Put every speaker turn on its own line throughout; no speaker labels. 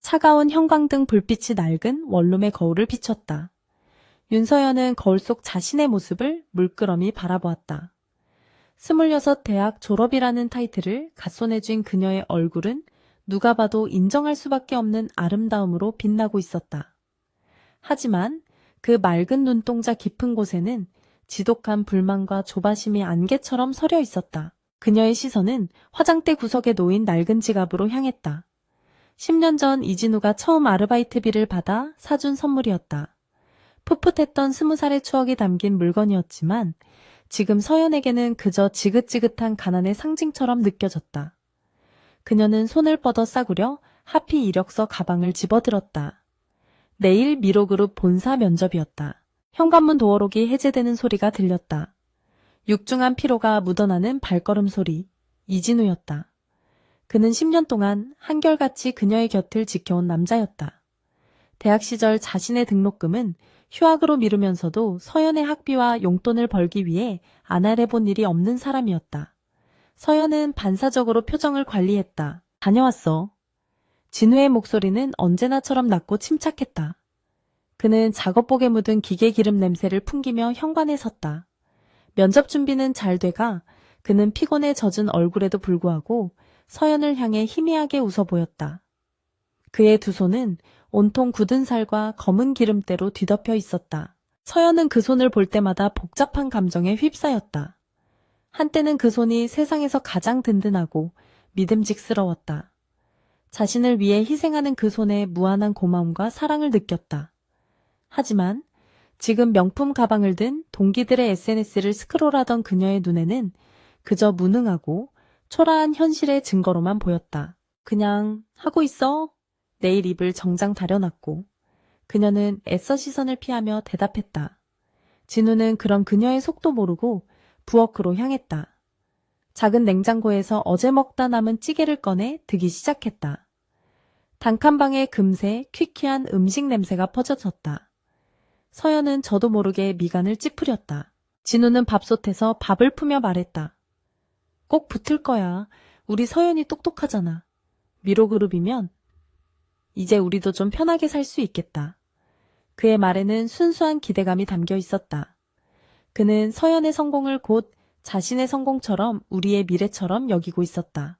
차가운 형광등 불빛이 낡은 원룸의 거울을 비췄다. 윤서연은 거울 속 자신의 모습을 물끄러미 바라보았다. 26 대학 졸업이라는 타이틀을 갓손에 쥔 그녀의 얼굴은 누가 봐도 인정할 수밖에 없는 아름다움으로 빛나고 있었다. 하지만 그 맑은 눈동자 깊은 곳에는 지독한 불만과 조바심이 안개처럼 서려 있었다. 그녀의 시선은 화장대 구석에 놓인 낡은 지갑으로 향했다. 10년 전 이진우가 처음 아르바이트비를 받아 사준 선물이었다. 풋풋했던 20살의 추억이 담긴 물건이었지만 지금 서연에게는 그저 지긋지긋한 가난의 상징처럼 느껴졌다. 그녀는 손을 뻗어 싸구려 하피 이력서 가방을 집어들었다. 내일 미로그룹 본사 면접이었다. 현관문 도어록이 해제되는 소리가 들렸다. 육중한 피로가 묻어나는 발걸음 소리. 이진우였다. 그는 10년 동안 한결같이 그녀의 곁을 지켜온 남자였다. 대학 시절 자신의 등록금은 휴학으로 미루면서도 서연의 학비와 용돈을 벌기 위해 안알해본 일이 없는 사람이었다. 서연은 반사적으로 표정을 관리했다. 다녀왔어. 진우의 목소리는 언제나처럼 낮고 침착했다. 그는 작업복에 묻은 기계 기름 냄새를 풍기며 현관에 섰다. 면접 준비는 잘 돼가 그는 피곤에 젖은 얼굴에도 불구하고 서연을 향해 희미하게 웃어 보였다. 그의 두 손은 온통 굳은 살과 검은 기름때로 뒤덮여 있었다. 서연은 그 손을 볼 때마다 복잡한 감정에 휩싸였다. 한때는 그 손이 세상에서 가장 든든하고 믿음직스러웠다. 자신을 위해 희생하는 그 손에 무한한 고마움과 사랑을 느꼈다. 하지만 지금 명품 가방을 든 동기들의 SNS를 스크롤하던 그녀의 눈에는 그저 무능하고 초라한 현실의 증거로만 보였다. 그냥 하고 있어. 내일 입을 정장 다려놨고. 그녀는 애써 시선을 피하며 대답했다. 진우는 그런 그녀의 속도 모르고 부엌으로 향했다. 작은 냉장고에서 어제 먹다 남은 찌개를 꺼내 드기 시작했다. 단칸방에 금세 퀴퀴한 음식 냄새가 퍼져졌다. 서연은 저도 모르게 미간을 찌푸렸다. 진우는 밥솥에서 밥을 푸며 말했다. 꼭 붙을 거야. 우리 서연이 똑똑하잖아. 미로그룹이면 이제 우리도 좀 편하게 살 수 있겠다. 그의 말에는 순수한 기대감이 담겨 있었다. 그는 서연의 성공을 곧 자신의 성공처럼 우리의 미래처럼 여기고 있었다.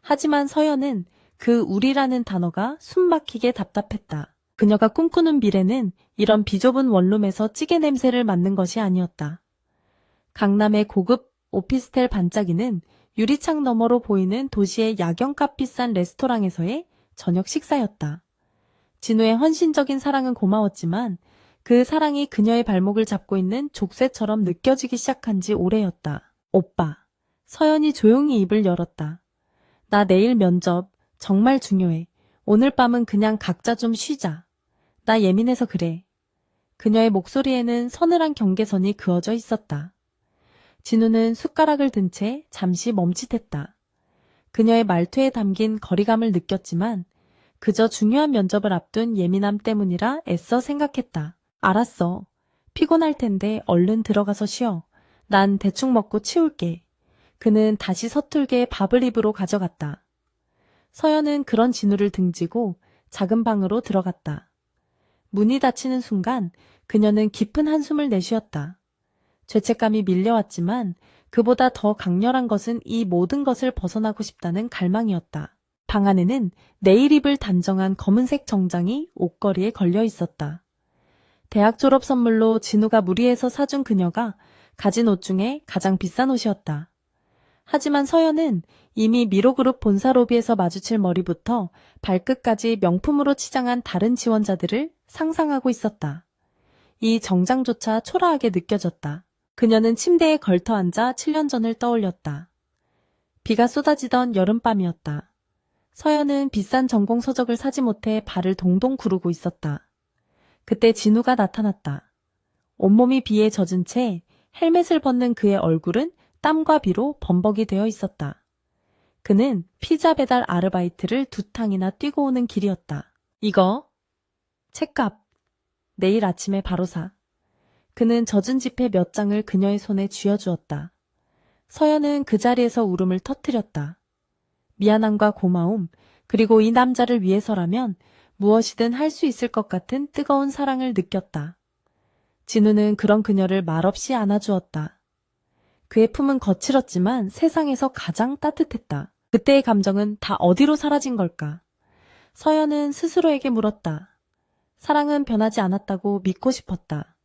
하지만 서연은 그 우리라는 단어가 숨막히게 답답했다. 그녀가 꿈꾸는 미래는 이런 비좁은 원룸에서 찌개 냄새를 맡는 것이 아니었다. 강남의 고급 오피스텔 반짝이는 유리창 너머로 보이는 도시의 야경값 비싼 레스토랑에서의 저녁 식사였다. 진우의 헌신적인 사랑은 고마웠지만 그 사랑이 그녀의 발목을 잡고 있는 족쇄처럼 느껴지기 시작한 지 오래였다. 오빠. 서연이 조용히 입을 열었다. 나 내일 면접 정말 중요해. 오늘 밤은 그냥 각자 좀 쉬자. 나 예민해서 그래. 그녀의 목소리에는 서늘한 경계선이 그어져 있었다. 진우는 숟가락을 든 채 잠시 멈칫했다. 그녀의 말투에 담긴 거리감을 느꼈지만 그저 중요한 면접을 앞둔 예민함 때문이라 애써 생각했다. 알았어. 피곤할 텐데 얼른 들어가서 쉬어. 난 대충 먹고 치울게. 그는 다시 서툴게 밥을 입으로 가져갔다. 서연은 그런 진우를 등지고 작은 방으로 들어갔다. 문이 닫히는 순간 그녀는 깊은 한숨을 내쉬었다. 죄책감이 밀려왔지만 그보다 더 강렬한 것은 이 모든 것을 벗어나고 싶다는 갈망이었다. 방 안에는 내일 입을 단정한 검은색 정장이 옷걸이에 걸려 있었다. 대학 졸업 선물로 진우가 무리해서 사준 그녀가 가진 옷 중에 가장 비싼 옷이었다. 하지만 서연은 이미 미로그룹 본사 로비에서 마주칠 머리부터 발끝까지 명품으로 치장한 다른 지원자들을 상상하고 있었다. 이 정장조차 초라하게 느껴졌다. 그녀는 침대에 걸터 앉아 7년 전을 떠올렸다. 비가 쏟아지던 여름밤이었다. 서연은 비싼 전공 서적을 사지 못해 발을 동동 구르고 있었다. 그때 진우가 나타났다. 온몸이 비에 젖은 채 헬멧을 벗는 그의 얼굴은 땀과 비로 범벅이 되어 있었다. 그는 피자 배달 아르바이트를 2탕이나 뛰고 오는 길이었다. 이거 책값. 내일 아침에 바로 사. 그는 젖은 지폐 몇 장을 그녀의 손에 쥐어주었다. 서연은 그 자리에서 울음을 터뜨렸다. 미안함과 고마움, 그리고 이 남자를 위해서라면 무엇이든 할 수 있을 것 같은 뜨거운 사랑을 느꼈다. 진우는 그런 그녀를 말없이 안아주었다. 그의 품은 거칠었지만 세상에서 가장 따뜻했다. 그때의 감정은 다 어디로 사라진 걸까? 서연은 스스로에게 물었다. 사랑은 변하지 않았다고 믿고 싶었다.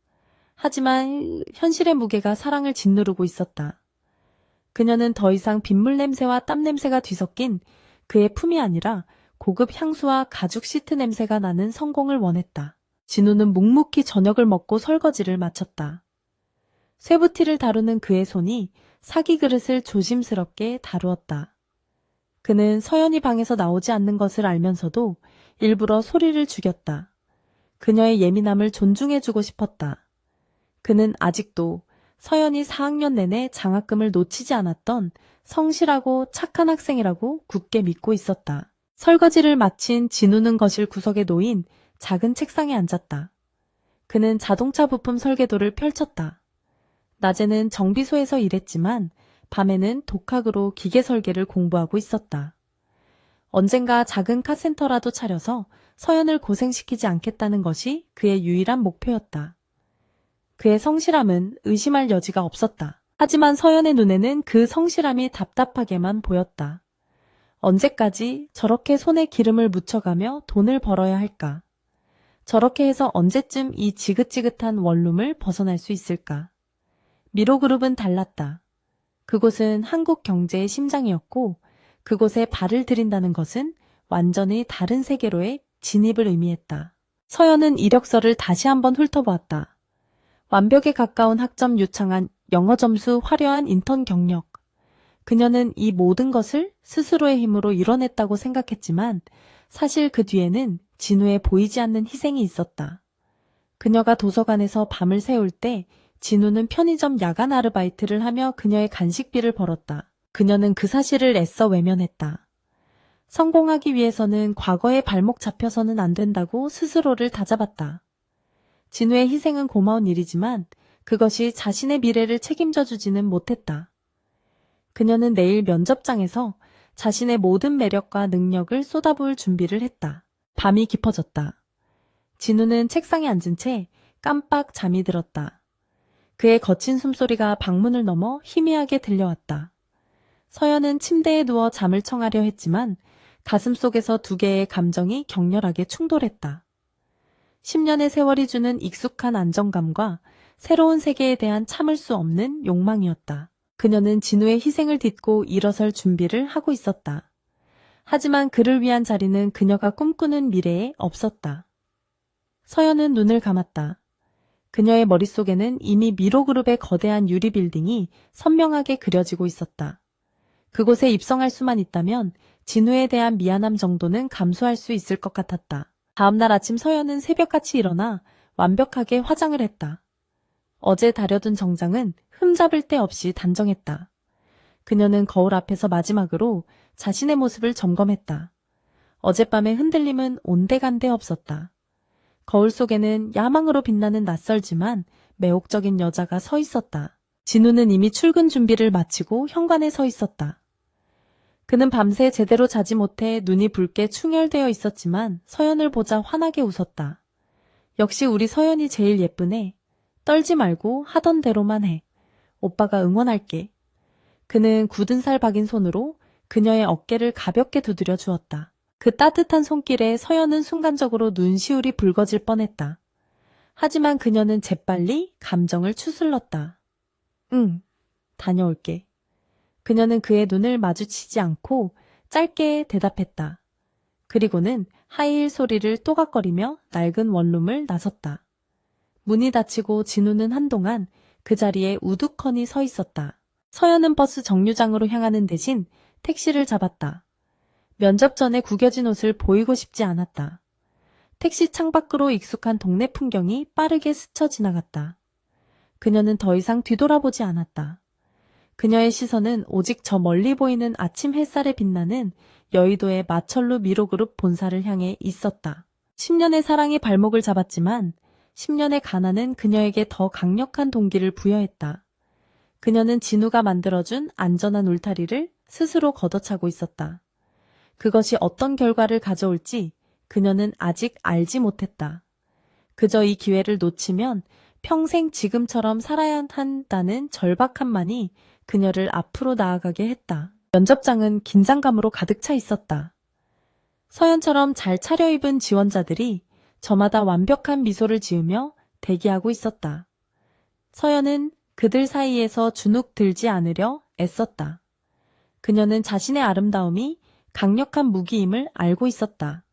하지만 현실의 무게가 사랑을 짓누르고 있었다. 그녀는 더 이상 빗물 냄새와 땀 냄새가 뒤섞인 그의 품이 아니라 고급 향수와 가죽 시트 냄새가 나는 성공을 원했다. 진우는 묵묵히 저녁을 먹고 설거지를 마쳤다. 쇠부티를 다루는 그의 손이 사기 그릇을 조심스럽게 다루었다. 그는 서연이 방에서 나오지 않는 것을 알면서도 일부러 소리를 죽였다. 그녀의 예민함을 존중해주고 싶었다. 그는 아직도 서연이 4학년 내내 장학금을 놓치지 않았던 성실하고 착한 학생이라고 굳게 믿고 있었다. 설거지를 마친 진우는 거실 구석에 놓인 작은 책상에 앉았다. 그는 자동차 부품 설계도를 펼쳤다. 낮에는 정비소에서 일했지만 밤에는 독학으로 기계 설계를 공부하고 있었다. 언젠가 작은 카센터라도 차려서 서연을 고생시키지 않겠다는 것이 그의 유일한 목표였다. 그의 성실함은 의심할 여지가 없었다. 하지만 서연의 눈에는 그 성실함이 답답하게만 보였다. 언제까지 저렇게 손에 기름을 묻혀가며 돈을 벌어야 할까? 저렇게 해서 언제쯤 이 지긋지긋한 원룸을 벗어날 수 있을까? 미로그룹은 달랐다. 그곳은 한국 경제의 심장이었고 그곳에 발을 들인다는 것은 완전히 다른 세계로의 진입을 의미했다. 서연은 이력서를 다시 한번 훑어보았다. 완벽에 가까운 학점 유창한 영어 점수 화려한 인턴 경력. 그녀는 이 모든 것을 스스로의 힘으로 이뤄냈다고 생각했지만 사실 그 뒤에는 진우의 보이지 않는 희생이 있었다. 그녀가 도서관에서 밤을 새울 때 진우는 편의점 야간 아르바이트를 하며 그녀의 간식비를 벌었다. 그녀는 그 사실을 애써 외면했다. 성공하기 위해서는 과거에 발목 잡혀서는 안 된다고 스스로를 다잡았다. 진우의 희생은 고마운 일이지만 그것이 자신의 미래를 책임져 주지는 못했다. 그녀는 내일 면접장에서 자신의 모든 매력과 능력을 쏟아부을 준비를 했다. 밤이 깊어졌다. 진우는 책상에 앉은 채 깜빡 잠이 들었다. 그의 거친 숨소리가 방문을 넘어 희미하게 들려왔다. 서연은 침대에 누워 잠을 청하려 했지만 가슴속에서 두 개의 감정이 격렬하게 충돌했다. 10년의 세월이 주는 익숙한 안정감과 새로운 세계에 대한 참을 수 없는 욕망이었다. 그녀는 진우의 희생을 딛고 일어설 준비를 하고 있었다. 하지만 그를 위한 자리는 그녀가 꿈꾸는 미래에 없었다. 서연은 눈을 감았다. 그녀의 머릿속에는 이미 미로그룹의 거대한 유리 빌딩이 선명하게 그려지고 있었다. 그곳에 입성할 수만 있다면 진우에 대한 미안함 정도는 감수할 수 있을 것 같았다. 다음날 아침 서연은 새벽같이 일어나 완벽하게 화장을 했다. 어제 다려둔 정장은 흠잡을 데 없이 단정했다. 그녀는 거울 앞에서 마지막으로 자신의 모습을 점검했다. 어젯밤의 흔들림은 온데간데 없었다. 거울 속에는 야망으로 빛나는 낯설지만 매혹적인 여자가 서 있었다. 진우는 이미 출근 준비를 마치고 현관에 서 있었다. 그는 밤새 제대로 자지 못해 눈이 붉게 충혈되어 있었지만 서연을 보자 환하게 웃었다. 역시 우리 서연이 제일 예쁘네. 떨지 말고 하던 대로만 해. 오빠가 응원할게. 그는 굳은 살 박인 손으로 그녀의 어깨를 가볍게 두드려 주었다. 그 따뜻한 손길에 서연은 순간적으로 눈시울이 붉어질 뻔했다. 하지만 그녀는 재빨리 감정을 추슬렀다. 응, 다녀올게. 그녀는 그의 눈을 마주치지 않고 짧게 대답했다. 그리고는 하이힐 소리를 또각거리며 낡은 원룸을 나섰다. 문이 닫히고 진우는 한동안 그 자리에 우두커니 서 있었다. 서연은 버스 정류장으로 향하는 대신 택시를 잡았다. 면접 전에 구겨진 옷을 보이고 싶지 않았다. 택시 창밖으로 익숙한 동네 풍경이 빠르게 스쳐 지나갔다. 그녀는 더 이상 뒤돌아보지 않았다. 그녀의 시선은 오직 저 멀리 보이는 아침 햇살에 빛나는 여의도의 마철루 미로그룹 본사를 향해 있었다. 10년의 사랑이 발목을 잡았지만 10년의 가난은 그녀에게 더 강력한 동기를 부여했다. 그녀는 진우가 만들어준 안전한 울타리를 스스로 걷어차고 있었다. 그것이 어떤 결과를 가져올지 그녀는 아직 알지 못했다. 그저 이 기회를 놓치면 평생 지금처럼 살아야 한다는 절박함만이 그녀를 앞으로 나아가게 했다. 면접장은 긴장감으로 가득 차 있었다. 서연처럼 잘 차려입은 지원자들이 저마다 완벽한 미소를 지으며 대기하고 있었다. 서연은 그들 사이에서 주눅 들지 않으려 애썼다. 그녀는 자신의 아름다움이 강력한 무기임을 알고 있었다.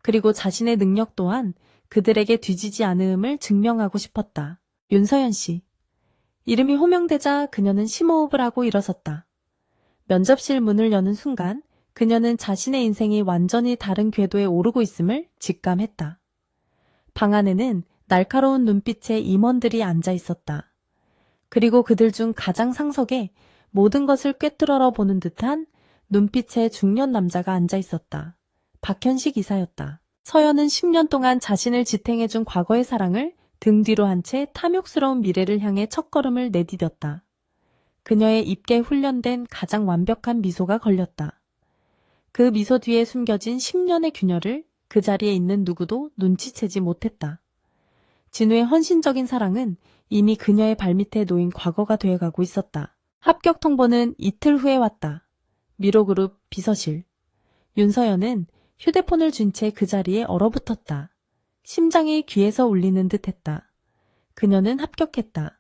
그리고 자신의 능력 또한 그들에게 뒤지지 않음을 증명하고 싶었다. 윤서연 씨. 이름이 호명되자 그녀는 심호흡을 하고 일어섰다. 면접실 문을 여는 순간 그녀는 자신의 인생이 완전히 다른 궤도에 오르고 있음을 직감했다. 방 안에는 날카로운 눈빛의 임원들이 앉아 있었다. 그리고 그들 중 가장 상석에 모든 것을 꿰뚫어 보는 듯한 눈빛의 중년 남자가 앉아 있었다. 박현식 이사였다. 서연은 10년 동안 자신을 지탱해준 과거의 사랑을 등 뒤로 한 채 탐욕스러운 미래를 향해 첫걸음을 내디뎠다. 그녀의 입게 훈련된 가장 완벽한 미소가 걸렸다. 그 미소 뒤에 숨겨진 10년의 균열을 그 자리에 있는 누구도 눈치채지 못했다. 진우의 헌신적인 사랑은 이미 그녀의 발밑에 놓인 과거가 되어가고 있었다. 합격 통보는 이틀 후에 왔다. 미로그룹 비서실. 윤서연은 휴대폰을 쥔 채 그 자리에 얼어붙었다. 심장이 귀에서 울리는 듯 했다. 그녀는 합격했다.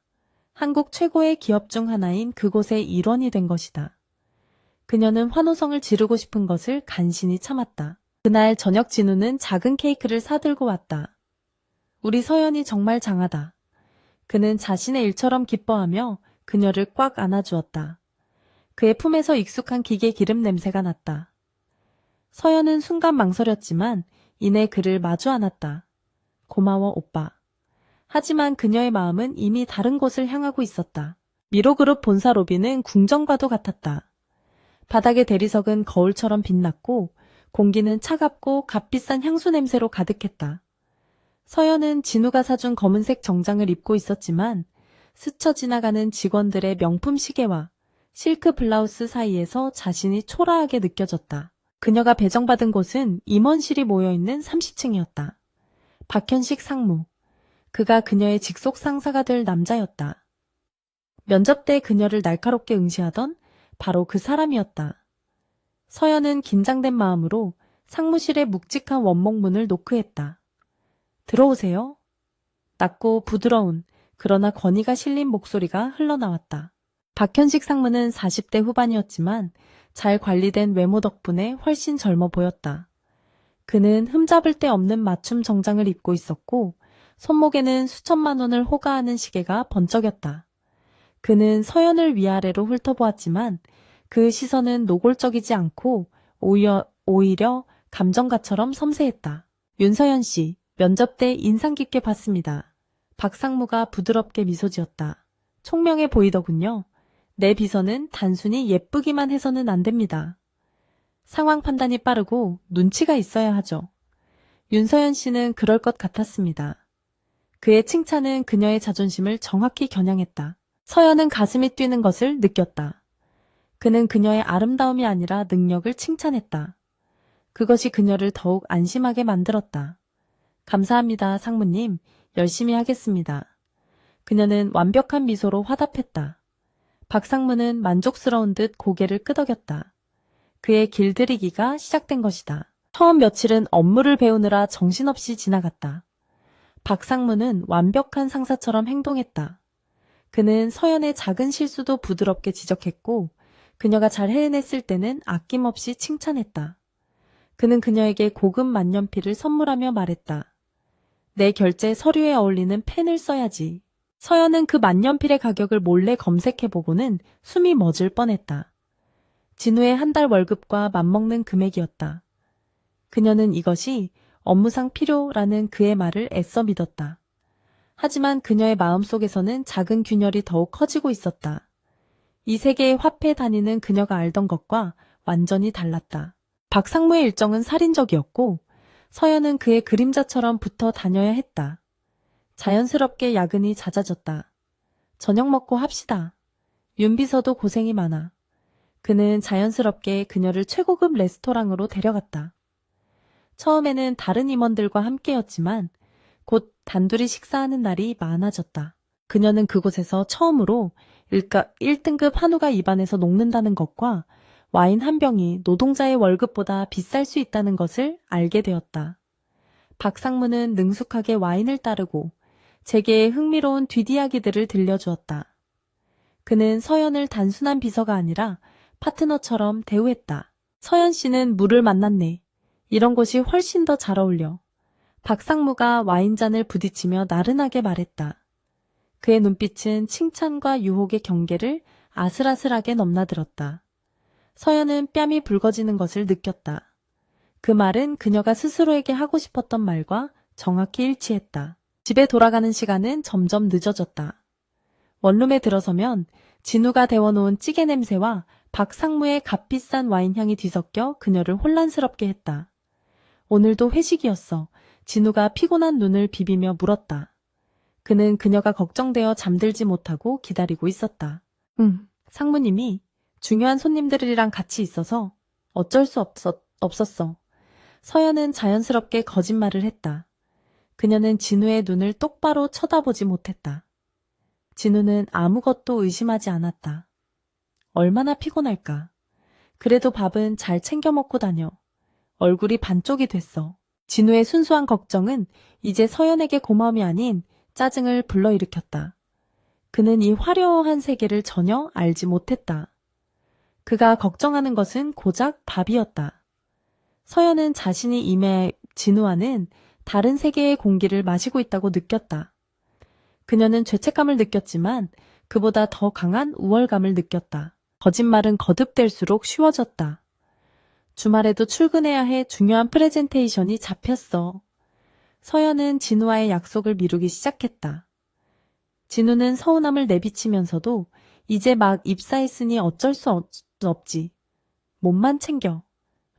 한국 최고의 기업 중 하나인 그곳의 일원이 된 것이다. 그녀는 환호성을 지르고 싶은 것을 간신히 참았다. 그날 저녁 진우는 작은 케이크를 사들고 왔다. 우리 서연이 정말 장하다. 그는 자신의 일처럼 기뻐하며 그녀를 꽉 안아주었다. 그의 품에서 익숙한 기계 기름 냄새가 났다. 서연은 순간 망설였지만 이내 그를 마주 안았다. 고마워 오빠. 하지만 그녀의 마음은 이미 다른 곳을 향하고 있었다. 미로그룹 본사 로비는 궁전과도 같았다. 바닥의 대리석은 거울처럼 빛났고 공기는 차갑고 값비싼 향수 냄새로 가득했다. 서연은 진우가 사준 검은색 정장을 입고 있었지만 스쳐 지나가는 직원들의 명품 시계와 실크 블라우스 사이에서 자신이 초라하게 느껴졌다. 그녀가 배정받은 곳은 임원실이 모여있는 30층이었다. 박현식 상무. 그가 그녀의 직속 상사가 될 남자였다. 면접 때 그녀를 날카롭게 응시하던 바로 그 사람이었다. 서연은 긴장된 마음으로 상무실의 묵직한 원목문을 노크했다. 들어오세요. 낮고 부드러운 그러나 권위가 실린 목소리가 흘러나왔다. 박현식 상무는 40대 후반이었지만 잘 관리된 외모 덕분에 훨씬 젊어 보였다. 그는 흠잡을 데 없는 맞춤 정장을 입고 있었고 손목에는 수천만 원을 호가하는 시계가 번쩍였다. 그는 서연을 위아래로 훑어보았지만 그 시선은 노골적이지 않고 오히려 감정가처럼 섬세했다. 윤서연 씨, 면접 때 인상 깊게 봤습니다. 박 상무가 부드럽게 미소 지었다. 총명해 보이더군요. 내 비서는 단순히 예쁘기만 해서는 안 됩니다. 상황 판단이 빠르고 눈치가 있어야 하죠. 윤서연 씨는 그럴 것 같았습니다. 그의 칭찬은 그녀의 자존심을 정확히 겨냥했다. 서연은 가슴이 뛰는 것을 느꼈다. 그는 그녀의 아름다움이 아니라 능력을 칭찬했다. 그것이 그녀를 더욱 안심하게 만들었다. 감사합니다, 상무님. 열심히 하겠습니다. 그녀는 완벽한 미소로 화답했다. 박 상무는 만족스러운 듯 고개를 끄덕였다. 그의 길들이기가 시작된 것이다. 처음 며칠은 업무를 배우느라 정신없이 지나갔다. 박 상무는 완벽한 상사처럼 행동했다. 그는 서연의 작은 실수도 부드럽게 지적했고 그녀가 잘 해냈을 때는 아낌없이 칭찬했다. 그는 그녀에게 고급 만년필을 선물하며 말했다. 내 결제 서류에 어울리는 펜을 써야지. 서연은 그 만년필의 가격을 몰래 검색해보고는 숨이 멎을 뻔했다. 진우의 한 달 월급과 맞먹는 금액이었다. 그녀는 이것이 업무상 필요라는 그의 말을 애써 믿었다. 하지만 그녀의 마음속에서는 작은 균열이 더욱 커지고 있었다. 이 세계의 화폐에 다니는 그녀가 알던 것과 완전히 달랐다. 박 상무의 일정은 살인적이었고 서연은 그의 그림자처럼 붙어 다녀야 했다. 자연스럽게 야근이 잦아졌다. 저녁 먹고 합시다. 윤 비서도 고생이 많아. 그는 자연스럽게 그녀를 최고급 레스토랑으로 데려갔다. 처음에는 다른 임원들과 함께였지만 곧 단둘이 식사하는 날이 많아졌다. 그녀는 그곳에서 처음으로 1등급 한우가 입안에서 녹는다는 것과 와인 한 병이 노동자의 월급보다 비쌀 수 있다는 것을 알게 되었다. 박상무는 능숙하게 와인을 따르고 제게 흥미로운 뒷이야기들을 들려주었다. 그는 서연을 단순한 비서가 아니라 파트너처럼 대우했다. 서연 씨는 물을 만났네. 이런 곳이 훨씬 더 잘 어울려. 박상무가 와인잔을 부딪히며 나른하게 말했다. 그의 눈빛은 칭찬과 유혹의 경계를 아슬아슬하게 넘나들었다. 서연은 뺨이 붉어지는 것을 느꼈다. 그 말은 그녀가 스스로에게 하고 싶었던 말과 정확히 일치했다. 집에 돌아가는 시간은 점점 늦어졌다. 원룸에 들어서면 진우가 데워놓은 찌개 냄새와 박상무의 값비싼 와인 향이 뒤섞여 그녀를 혼란스럽게 했다. 오늘도 회식이었어. 진우가 피곤한 눈을 비비며 물었다. 그는 그녀가 걱정되어 잠들지 못하고 기다리고 있었다. 상무님이 중요한 손님들이랑 같이 있어서 어쩔 수 없었어. 서연은 자연스럽게 거짓말을 했다. 그녀는 진우의 눈을 똑바로 쳐다보지 못했다. 진우는 아무것도 의심하지 않았다. 얼마나 피곤할까. 그래도 밥은 잘 챙겨 먹고 다녀. 얼굴이 반쪽이 됐어. 진우의 순수한 걱정은 이제 서연에게 고마움이 아닌 짜증을 불러일으켰다. 그는 이 화려한 세계를 전혀 알지 못했다. 그가 걱정하는 것은 고작 밥이었다. 서연은 자신이 이내 진우와는 다른 세계의 공기를 마시고 있다고 느꼈다. 그녀는 죄책감을 느꼈지만 그보다 더 강한 우월감을 느꼈다. 거짓말은 거듭될수록 쉬워졌다. 주말에도 출근해야 해 중요한 프레젠테이션이 잡혔어. 서연은 진우와의 약속을 미루기 시작했다. 진우는 서운함을 내비치면서도 이제 막 입사했으니 어쩔 수 없지. 몸만 챙겨.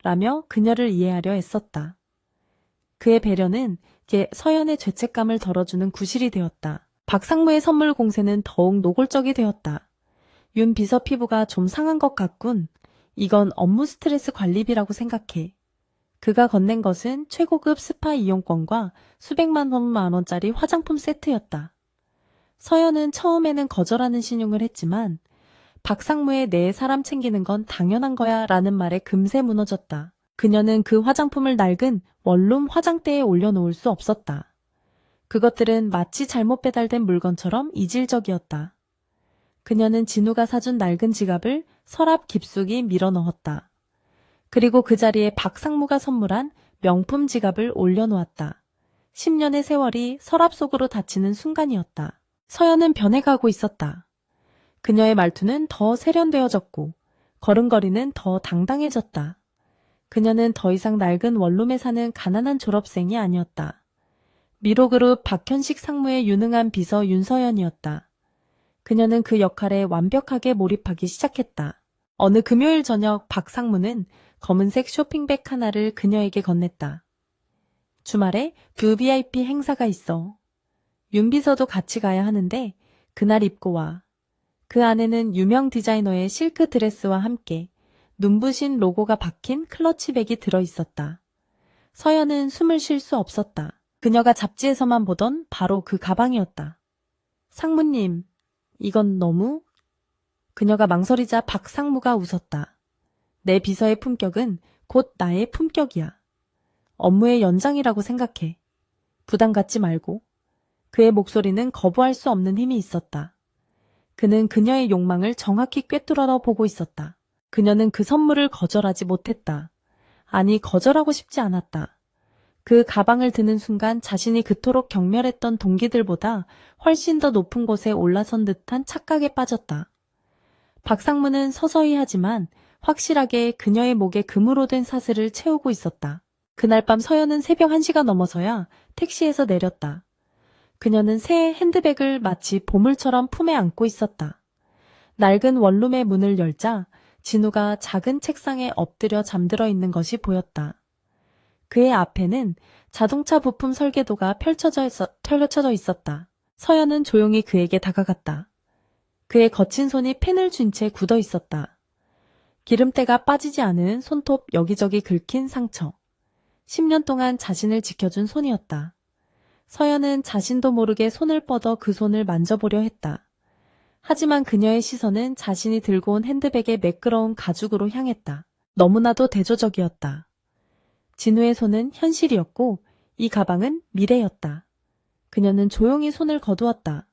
라며 그녀를 이해하려 애썼다. 그의 배려는 서연의 죄책감을 덜어주는 구실이 되었다. 박상무의 선물 공세는 더욱 노골적이 되었다. 윤 비서 피부가 좀 상한 것 같군. 이건 업무 스트레스 관리비라고 생각해. 그가 건넨 것은 최고급 스파 이용권과 수백만 원짜리 화장품 세트였다. 서연은 처음에는 거절하는 신용을 했지만 박상무의 내 사람 챙기는 건 당연한 거야 라는 말에 금세 무너졌다. 그녀는 그 화장품을 낡은 원룸 화장대에 올려놓을 수 없었다. 그것들은 마치 잘못 배달된 물건처럼 이질적이었다. 그녀는 진우가 사준 낡은 지갑을 서랍 깊숙이 밀어 넣었다. 그리고 그 자리에 박상무가 선물한 명품 지갑을 올려놓았다. 10년의 세월이 서랍 속으로 닫히는 순간이었다. 서연은 변해가고 있었다. 그녀의 말투는 더 세련되어졌고 걸음걸이는 더 당당해졌다. 그녀는 더 이상 낡은 원룸에 사는 가난한 졸업생이 아니었다. 미로그룹 박현식 상무의 유능한 비서 윤서연이었다. 그녀는 그 역할에 완벽하게 몰입하기 시작했다. 어느 금요일 저녁 박상무는 검은색 쇼핑백 하나를 그녀에게 건넸다. 주말에 VIP 행사가 있어. 윤 비서도 같이 가야 하는데 그날 입고 와. 그 안에는 유명 디자이너의 실크 드레스와 함께 눈부신 로고가 박힌 클러치백이 들어있었다. 서연은 숨을 쉴 수 없었다. 그녀가 잡지에서만 보던 바로 그 가방이었다. 상무님, 이건 너무... 그녀가 망설이자 박상무가 웃었다. 내 비서의 품격은 곧 나의 품격이야. 업무의 연장이라고 생각해. 부담 갖지 말고. 그의 목소리는 거부할 수 없는 힘이 있었다. 그는 그녀의 욕망을 정확히 꿰뚫어 보고 있었다. 그녀는 그 선물을 거절하지 못했다. 아니, 거절하고 싶지 않았다. 그 가방을 드는 순간 자신이 그토록 경멸했던 동기들보다 훨씬 더 높은 곳에 올라선 듯한 착각에 빠졌다. 박상무는 서서히 하지만 확실하게 그녀의 목에 금으로 된 사슬을 채우고 있었다. 그날 밤 서연은 새벽 1시가 넘어서야 택시에서 내렸다. 그녀는 새 핸드백을 마치 보물처럼 품에 안고 있었다. 낡은 원룸의 문을 열자 진우가 작은 책상에 엎드려 잠들어 있는 것이 보였다. 그의 앞에는 자동차 부품 설계도가 펼쳐져 있었다. 서연은 조용히 그에게 다가갔다. 그의 거친 손이 펜을 쥔 채 굳어 있었다. 기름때가 빠지지 않은 손톱 여기저기 긁힌 상처. 10년 동안 자신을 지켜준 손이었다. 서연은 자신도 모르게 손을 뻗어 그 손을 만져보려 했다. 하지만 그녀의 시선은 자신이 들고 온 핸드백의 매끄러운 가죽으로 향했다. 너무나도 대조적이었다. 진우의 손은 현실이었고 이 가방은 미래였다. 그녀는 조용히 손을 거두었다.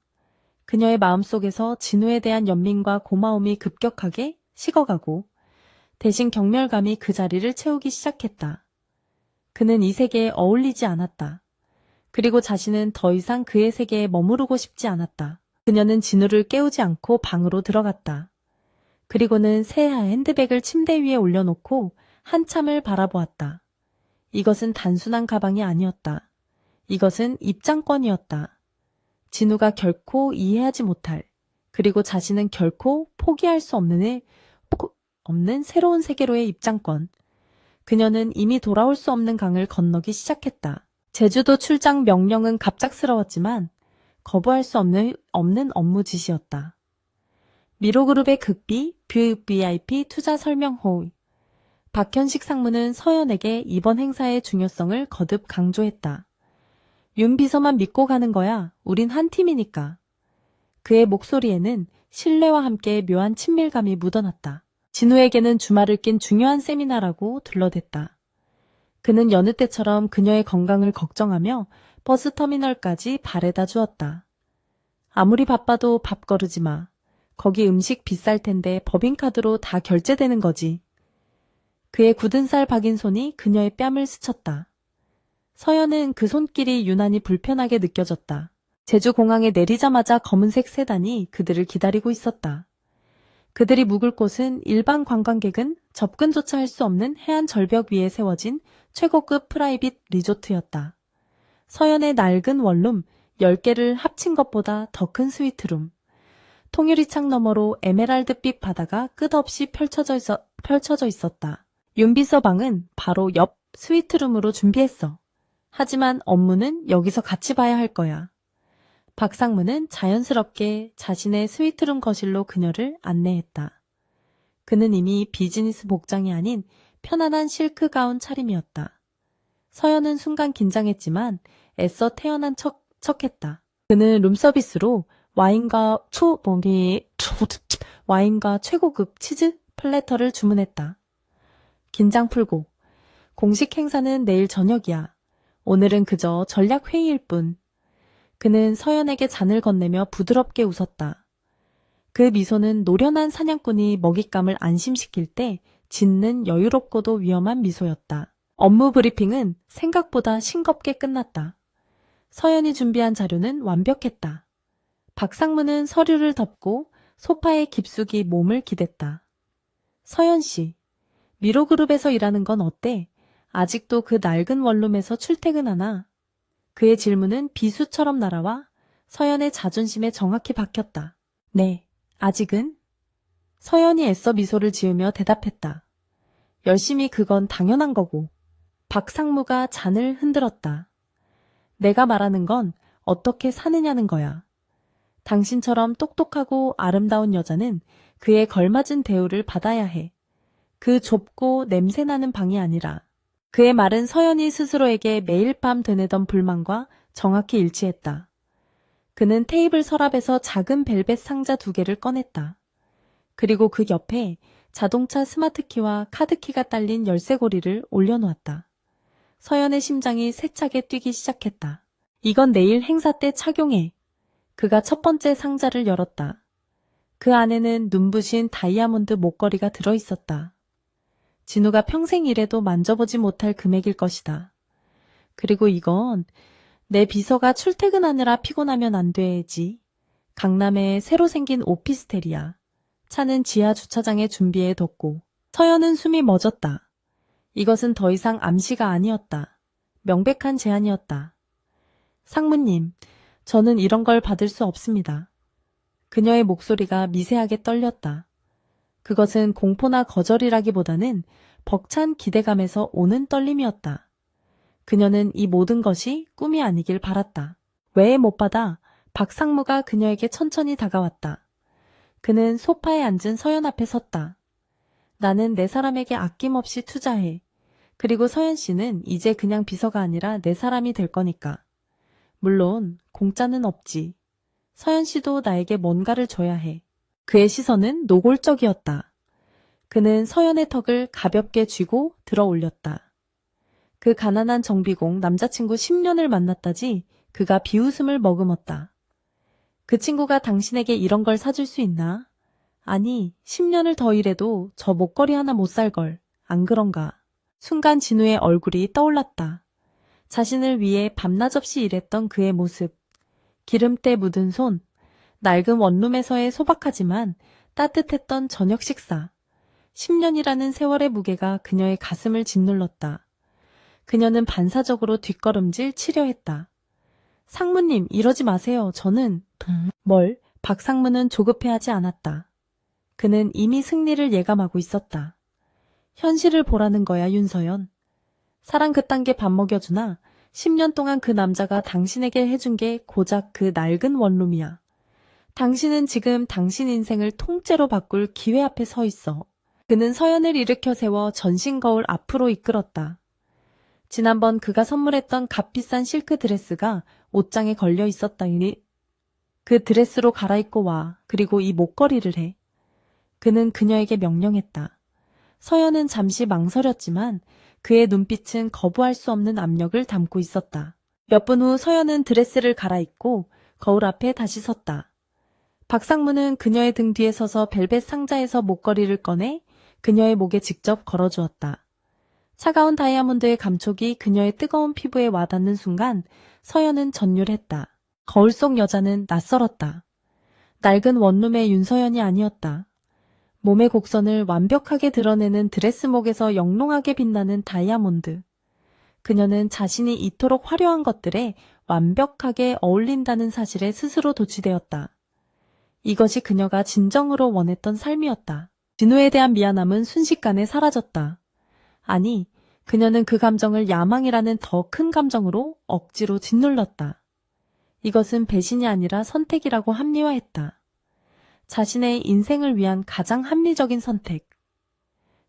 그녀의 마음속에서 진우에 대한 연민과 고마움이 급격하게 식어가고 대신 경멸감이 그 자리를 채우기 시작했다. 그는 이 세계에 어울리지 않았다. 그리고 자신은 더 이상 그의 세계에 머무르고 싶지 않았다. 그녀는 진우를 깨우지 않고 방으로 들어갔다. 그리고는 새하얀 핸드백을 침대 위에 올려놓고 한참을 바라보았다. 이것은 단순한 가방이 아니었다. 이것은 입장권이었다. 진우가 결코 이해하지 못할, 그리고 자신은 결코 포기할 수 없는 새로운 세계로의 입장권. 그녀는 이미 돌아올 수 없는 강을 건너기 시작했다. 제주도 출장 명령은 갑작스러웠지만 거부할 수 없는 업무 지시였다. 미로그룹의 극비, VIP 투자 설명 호. 박현식 상무는 서연에게 이번 행사의 중요성을 거듭 강조했다. 윤 비서만 믿고 가는 거야. 우린 한 팀이니까. 그의 목소리에는 신뢰와 함께 묘한 친밀감이 묻어났다. 진우에게는 주말을 낀 중요한 세미나라고 둘러댔다. 그는 여느 때처럼 그녀의 건강을 걱정하며 버스터미널까지 바래다 주었다. 아무리 바빠도 밥 거르지 마. 거기 음식 비쌀 텐데 법인카드로 다 결제되는 거지. 그의 굳은 살 박인 손이 그녀의 뺨을 스쳤다. 서연은 그 손길이 유난히 불편하게 느껴졌다. 제주공항에 내리자마자 검은색 세단이 그들을 기다리고 있었다. 그들이 묵을 곳은 일반 관광객은 접근조차 할 수 없는 해안 절벽 위에 세워진 최고급 프라이빗 리조트였다. 서연의 낡은 원룸 10개를 합친 것보다 더 큰 스위트룸. 통유리창 너머로 에메랄드빛 바다가 끝없이 펼쳐져 있었다. 윤비서 방은 바로 옆 스위트룸으로 준비했어. 하지만 업무는 여기서 같이 봐야 할 거야. 박상무는 자연스럽게 자신의 스위트룸 거실로 그녀를 안내했다. 그는 이미 비즈니스 복장이 아닌 편안한 실크 가운 차림이었다. 서연은 순간 긴장했지만 애써 태연한 척했다. 그는 룸서비스로 와인과 최고급 치즈 플래터를 주문했다. 긴장 풀고. 공식 행사는 내일 저녁이야. 오늘은 그저 전략 회의일 뿐. 그는 서연에게 잔을 건네며 부드럽게 웃었다. 그 미소는 노련한 사냥꾼이 먹잇감을 안심시킬 때 짓는 여유롭고도 위험한 미소였다. 업무 브리핑은 생각보다 싱겁게 끝났다. 서연이 준비한 자료는 완벽했다. 박상무는 서류를 덮고 소파에 깊숙이 몸을 기댔다. 서연 씨, 미로그룹에서 일하는 건 어때? 아직도 그 낡은 원룸에서 출퇴근하나? 그의 질문은 비수처럼 날아와 서연의 자존심에 정확히 박혔다. 네, 아직은? 서연이 애써 미소를 지으며 대답했다. 열심히 그건 당연한 거고. 박상무가 잔을 흔들었다. 내가 말하는 건 어떻게 사느냐는 거야. 당신처럼 똑똑하고 아름다운 여자는 그에 걸맞은 대우를 받아야 해. 그 좁고 냄새나는 방이 아니라. 그의 말은 서연이 스스로에게 매일 밤 되뇌던 불만과 정확히 일치했다. 그는 테이블 서랍에서 작은 벨벳 상자 2개를 꺼냈다. 그리고 그 옆에 자동차 스마트키와 카드키가 딸린 열쇠고리를 올려놓았다. 서연의 심장이 세차게 뛰기 시작했다. 이건 내일 행사 때 착용해. 그가 첫 번째 상자를 열었다. 그 안에는 눈부신 다이아몬드 목걸이가 들어있었다. 진우가 평생 일해도 만져보지 못할 금액일 것이다. 그리고 이건 내 비서가 출퇴근하느라 피곤하면 안 되지. 강남에 새로 생긴 오피스텔이야. 차는 지하 주차장에 준비해뒀고. 서연은 숨이 멎었다. 이것은 더 이상 암시가 아니었다. 명백한 제안이었다. 상무님, 저는 이런 걸 받을 수 없습니다. 그녀의 목소리가 미세하게 떨렸다. 그것은 공포나 거절이라기보다는 벅찬 기대감에서 오는 떨림이었다. 그녀는 이 모든 것이 꿈이 아니길 바랐다. 왜 못 받아? 박상무가 그녀에게 천천히 다가왔다. 그는 소파에 앉은 서연 앞에 섰다. 나는 내 사람에게 아낌없이 투자해. 그리고 서연 씨는 이제 그냥 비서가 아니라 내 사람이 될 거니까. 물론 공짜는 없지. 서연 씨도 나에게 뭔가를 줘야 해. 그의 시선은 노골적이었다. 그는 서연의 턱을 가볍게 쥐고 들어 올렸다. 그 가난한 정비공 남자친구 10년을 만났다지 그가 비웃음을 머금었다. 그 친구가 당신에게 이런 걸 사줄 수 있나? 아니, 10년을 더 일해도 저 목걸이 하나 못 살걸. 안 그런가? 순간 진우의 얼굴이 떠올랐다. 자신을 위해 밤낮 없이 일했던 그의 모습. 기름때 묻은 손, 낡은 원룸에서의 소박하지만 따뜻했던 저녁 식사. 10년이라는 세월의 무게가 그녀의 가슴을 짓눌렀다. 그녀는 반사적으로 뒷걸음질 치려 했다. 상무님, 이러지 마세요. 저는... 뭘? 박상무는 조급해하지 않았다. 그는 이미 승리를 예감하고 있었다. 현실을 보라는 거야, 윤서연. 사랑 그딴 게 밥 먹여주나? 10년 동안 그 남자가 당신에게 해준 게 고작 그 낡은 원룸이야. 당신은 지금 당신 인생을 통째로 바꿀 기회 앞에 서 있어. 그는 서연을 일으켜 세워 전신 거울 앞으로 이끌었다. 지난번 그가 선물했던 값비싼 실크 드레스가 옷장에 걸려 있었다니. 그 드레스로 갈아입고 와. 그리고 이 목걸이를 해. 그는 그녀에게 명령했다. 서연은 잠시 망설였지만 그의 눈빛은 거부할 수 없는 압력을 담고 있었다. 몇 분 후 서연은 드레스를 갈아입고 거울 앞에 다시 섰다. 박상무는 그녀의 등 뒤에 서서 벨벳 상자에서 목걸이를 꺼내 그녀의 목에 직접 걸어주었다. 차가운 다이아몬드의 감촉이 그녀의 뜨거운 피부에 와닿는 순간 서연은 전율했다. 거울 속 여자는 낯설었다. 낡은 원룸의 윤서연이 아니었다. 몸의 곡선을 완벽하게 드러내는 드레스목에서 영롱하게 빛나는 다이아몬드. 그녀는 자신이 이토록 화려한 것들에 완벽하게 어울린다는 사실에 스스로 도취되었다. 이것이 그녀가 진정으로 원했던 삶이었다. 진우에 대한 미안함은 순식간에 사라졌다. 아니, 그녀는 그 감정을 야망이라는 더 큰 감정으로 억지로 짓눌렀다. 이것은 배신이 아니라 선택이라고 합리화했다. 자신의 인생을 위한 가장 합리적인 선택.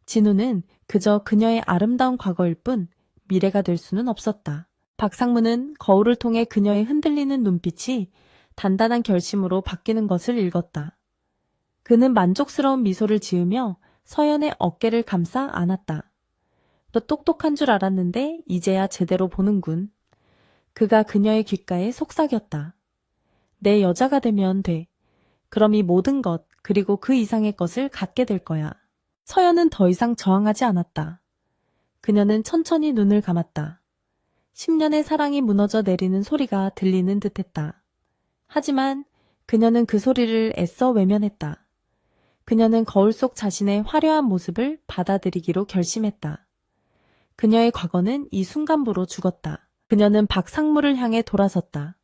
진우는 그저 그녀의 아름다운 과거일 뿐 미래가 될 수는 없었다. 박상무는 거울을 통해 그녀의 흔들리는 눈빛이 단단한 결심으로 바뀌는 것을 읽었다. 그는 만족스러운 미소를 지으며 서연의 어깨를 감싸 안았다. 너 똑똑한 줄 알았는데 이제야 제대로 보는군. 그가 그녀의 귓가에 속삭였다. 내 여자가 되면 돼. 그럼 이 모든 것, 그리고 그 이상의 것을 갖게 될 거야. 서연은 더 이상 저항하지 않았다. 그녀는 천천히 눈을 감았다. 10년의 사랑이 무너져 내리는 소리가 들리는 듯했다. 하지만 그녀는 그 소리를 애써 외면했다. 그녀는 거울 속 자신의 화려한 모습을 받아들이기로 결심했다. 그녀의 과거는 이 순간부로 죽었다. 그녀는 박상무를 향해 돌아섰다.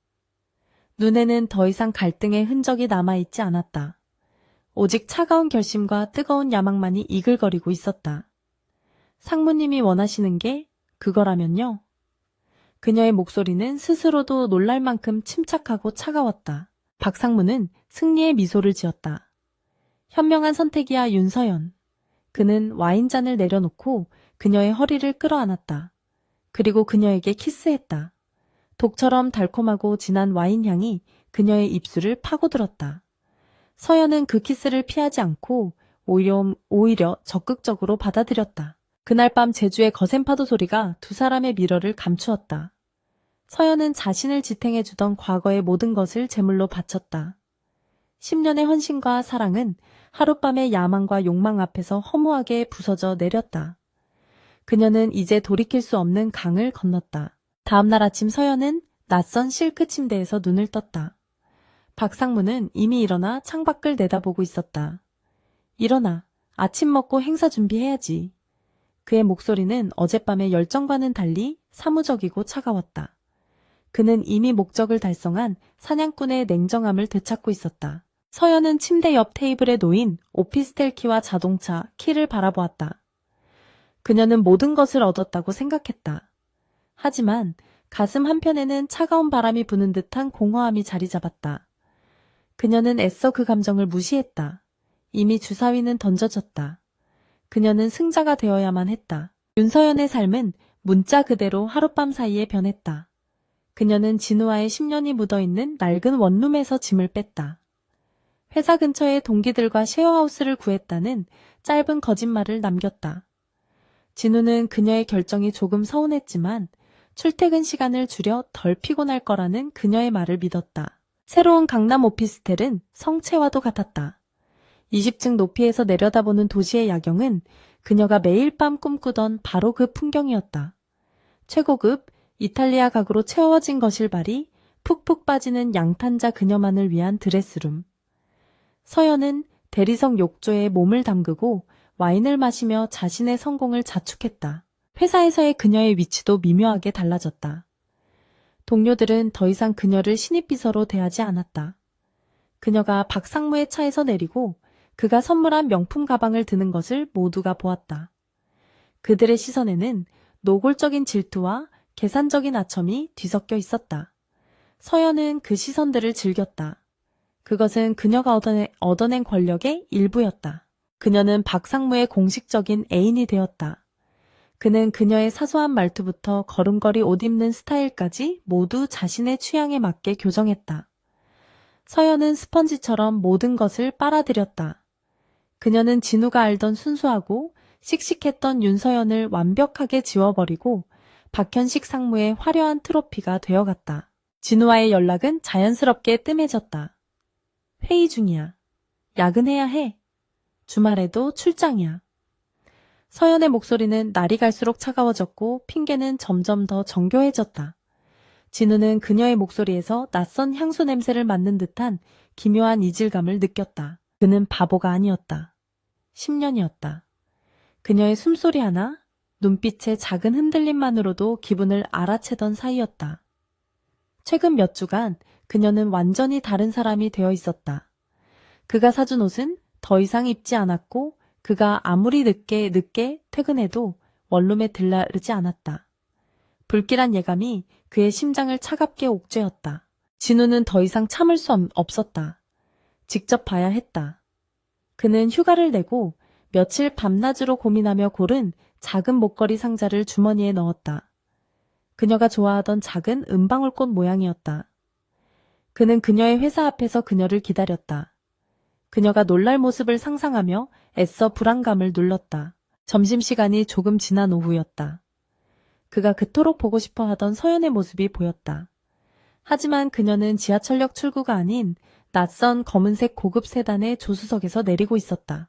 눈에는 더 이상 갈등의 흔적이 남아있지 않았다. 오직 차가운 결심과 뜨거운 야망만이 이글거리고 있었다. 상무님이 원하시는 게 그거라면요? 그녀의 목소리는 스스로도 놀랄 만큼 침착하고 차가웠다. 박상무는 승리의 미소를 지었다. 현명한 선택이야, 윤서연. 그는 와인잔을 내려놓고 그녀의 허리를 끌어안았다. 그리고 그녀에게 키스했다. 독처럼 달콤하고 진한 와인 향이 그녀의 입술을 파고들었다. 서연은 그 키스를 피하지 않고 오히려 적극적으로 받아들였다. 그날 밤 제주의 거센 파도 소리가 두 사람의 미러를 감추었다. 서연은 자신을 지탱해주던 과거의 모든 것을 제물로 바쳤다. 10년의 헌신과 사랑은 하룻밤의 야망과 욕망 앞에서 허무하게 부서져 내렸다. 그녀는 이제 돌이킬 수 없는 강을 건넜다. 다음날 아침 서연은 낯선 실크 침대에서 눈을 떴다. 박상무는 이미 일어나 창밖을 내다보고 있었다. 일어나, 아침 먹고 행사 준비해야지. 그의 목소리는 어젯밤의 열정과는 달리 사무적이고 차가웠다. 그는 이미 목적을 달성한 사냥꾼의 냉정함을 되찾고 있었다. 서연은 침대 옆 테이블에 놓인 오피스텔 키와 자동차, 키를 바라보았다. 그녀는 모든 것을 얻었다고 생각했다. 하지만 가슴 한편에는 차가운 바람이 부는 듯한 공허함이 자리 잡았다. 그녀는 애써 그 감정을 무시했다. 이미 주사위는 던져졌다. 그녀는 승자가 되어야만 했다. 윤서연의 삶은 문자 그대로 하룻밤 사이에 변했다. 그녀는 진우와의 10년이 묻어있는 낡은 원룸에서 짐을 뺐다. 회사 근처에 동기들과 쉐어하우스를 구했다는 짧은 거짓말을 남겼다. 진우는 그녀의 결정이 조금 서운했지만 출퇴근 시간을 줄여 덜 피곤할 거라는 그녀의 말을 믿었다. 새로운 강남 오피스텔은 성채와도 같았다. 20층 높이에서 내려다보는 도시의 야경은 그녀가 매일 밤 꿈꾸던 바로 그 풍경이었다. 최고급 이탈리아 가구로 채워진 거실발이 푹푹 빠지는 양탄자 그녀만을 위한 드레스룸. 서연은 대리석 욕조에 몸을 담그고 와인을 마시며 자신의 성공을 자축했다. 회사에서의 그녀의 위치도 미묘하게 달라졌다. 동료들은 더 이상 그녀를 신입비서로 대하지 않았다. 그녀가 박상무의 차에서 내리고 그가 선물한 명품 가방을 드는 것을 모두가 보았다. 그들의 시선에는 노골적인 질투와 계산적인 아첨이 뒤섞여 있었다. 서연은 그 시선들을 즐겼다. 그것은 그녀가 얻어낸 권력의 일부였다. 그녀는 박상무의 공식적인 애인이 되었다. 그는 그녀의 사소한 말투부터 걸음걸이 옷 입는 스타일까지 모두 자신의 취향에 맞게 교정했다. 서연은 스펀지처럼 모든 것을 빨아들였다. 그녀는 진우가 알던 순수하고 씩씩했던 윤서연을 완벽하게 지워버리고 박현식 상무의 화려한 트로피가 되어갔다. 진우와의 연락은 자연스럽게 뜸해졌다. 회의 중이야. 야근해야 해. 주말에도 출장이야. 서연의 목소리는 날이 갈수록 차가워졌고 핑계는 점점 더 정교해졌다. 진우는 그녀의 목소리에서 낯선 향수 냄새를 맡는 듯한 기묘한 이질감을 느꼈다. 그는 바보가 아니었다. 10년이었다. 그녀의 숨소리 하나, 눈빛의 작은 흔들림만으로도 기분을 알아채던 사이였다. 최근 몇 주간 그녀는 완전히 다른 사람이 되어 있었다. 그가 사준 옷은 더 이상 입지 않았고 그가 아무리 늦게 퇴근해도 원룸에 들르지 않았다. 불길한 예감이 그의 심장을 차갑게 옥죄었다. 진우는 더 이상 참을 수 없었다. 직접 봐야 했다. 그는 휴가를 내고 며칠 밤낮으로 고민하며 고른 작은 목걸이 상자를 주머니에 넣었다. 그녀가 좋아하던 작은 은방울꽃 모양이었다. 그는 그녀의 회사 앞에서 그녀를 기다렸다. 그녀가 놀랄 모습을 상상하며 애써 불안감을 눌렀다. 점심시간이 조금 지난 오후였다. 그가 그토록 보고 싶어 하던 서연의 모습이 보였다. 하지만 그녀는 지하철역 출구가 아닌 낯선 검은색 고급 세단의 조수석에서 내리고 있었다.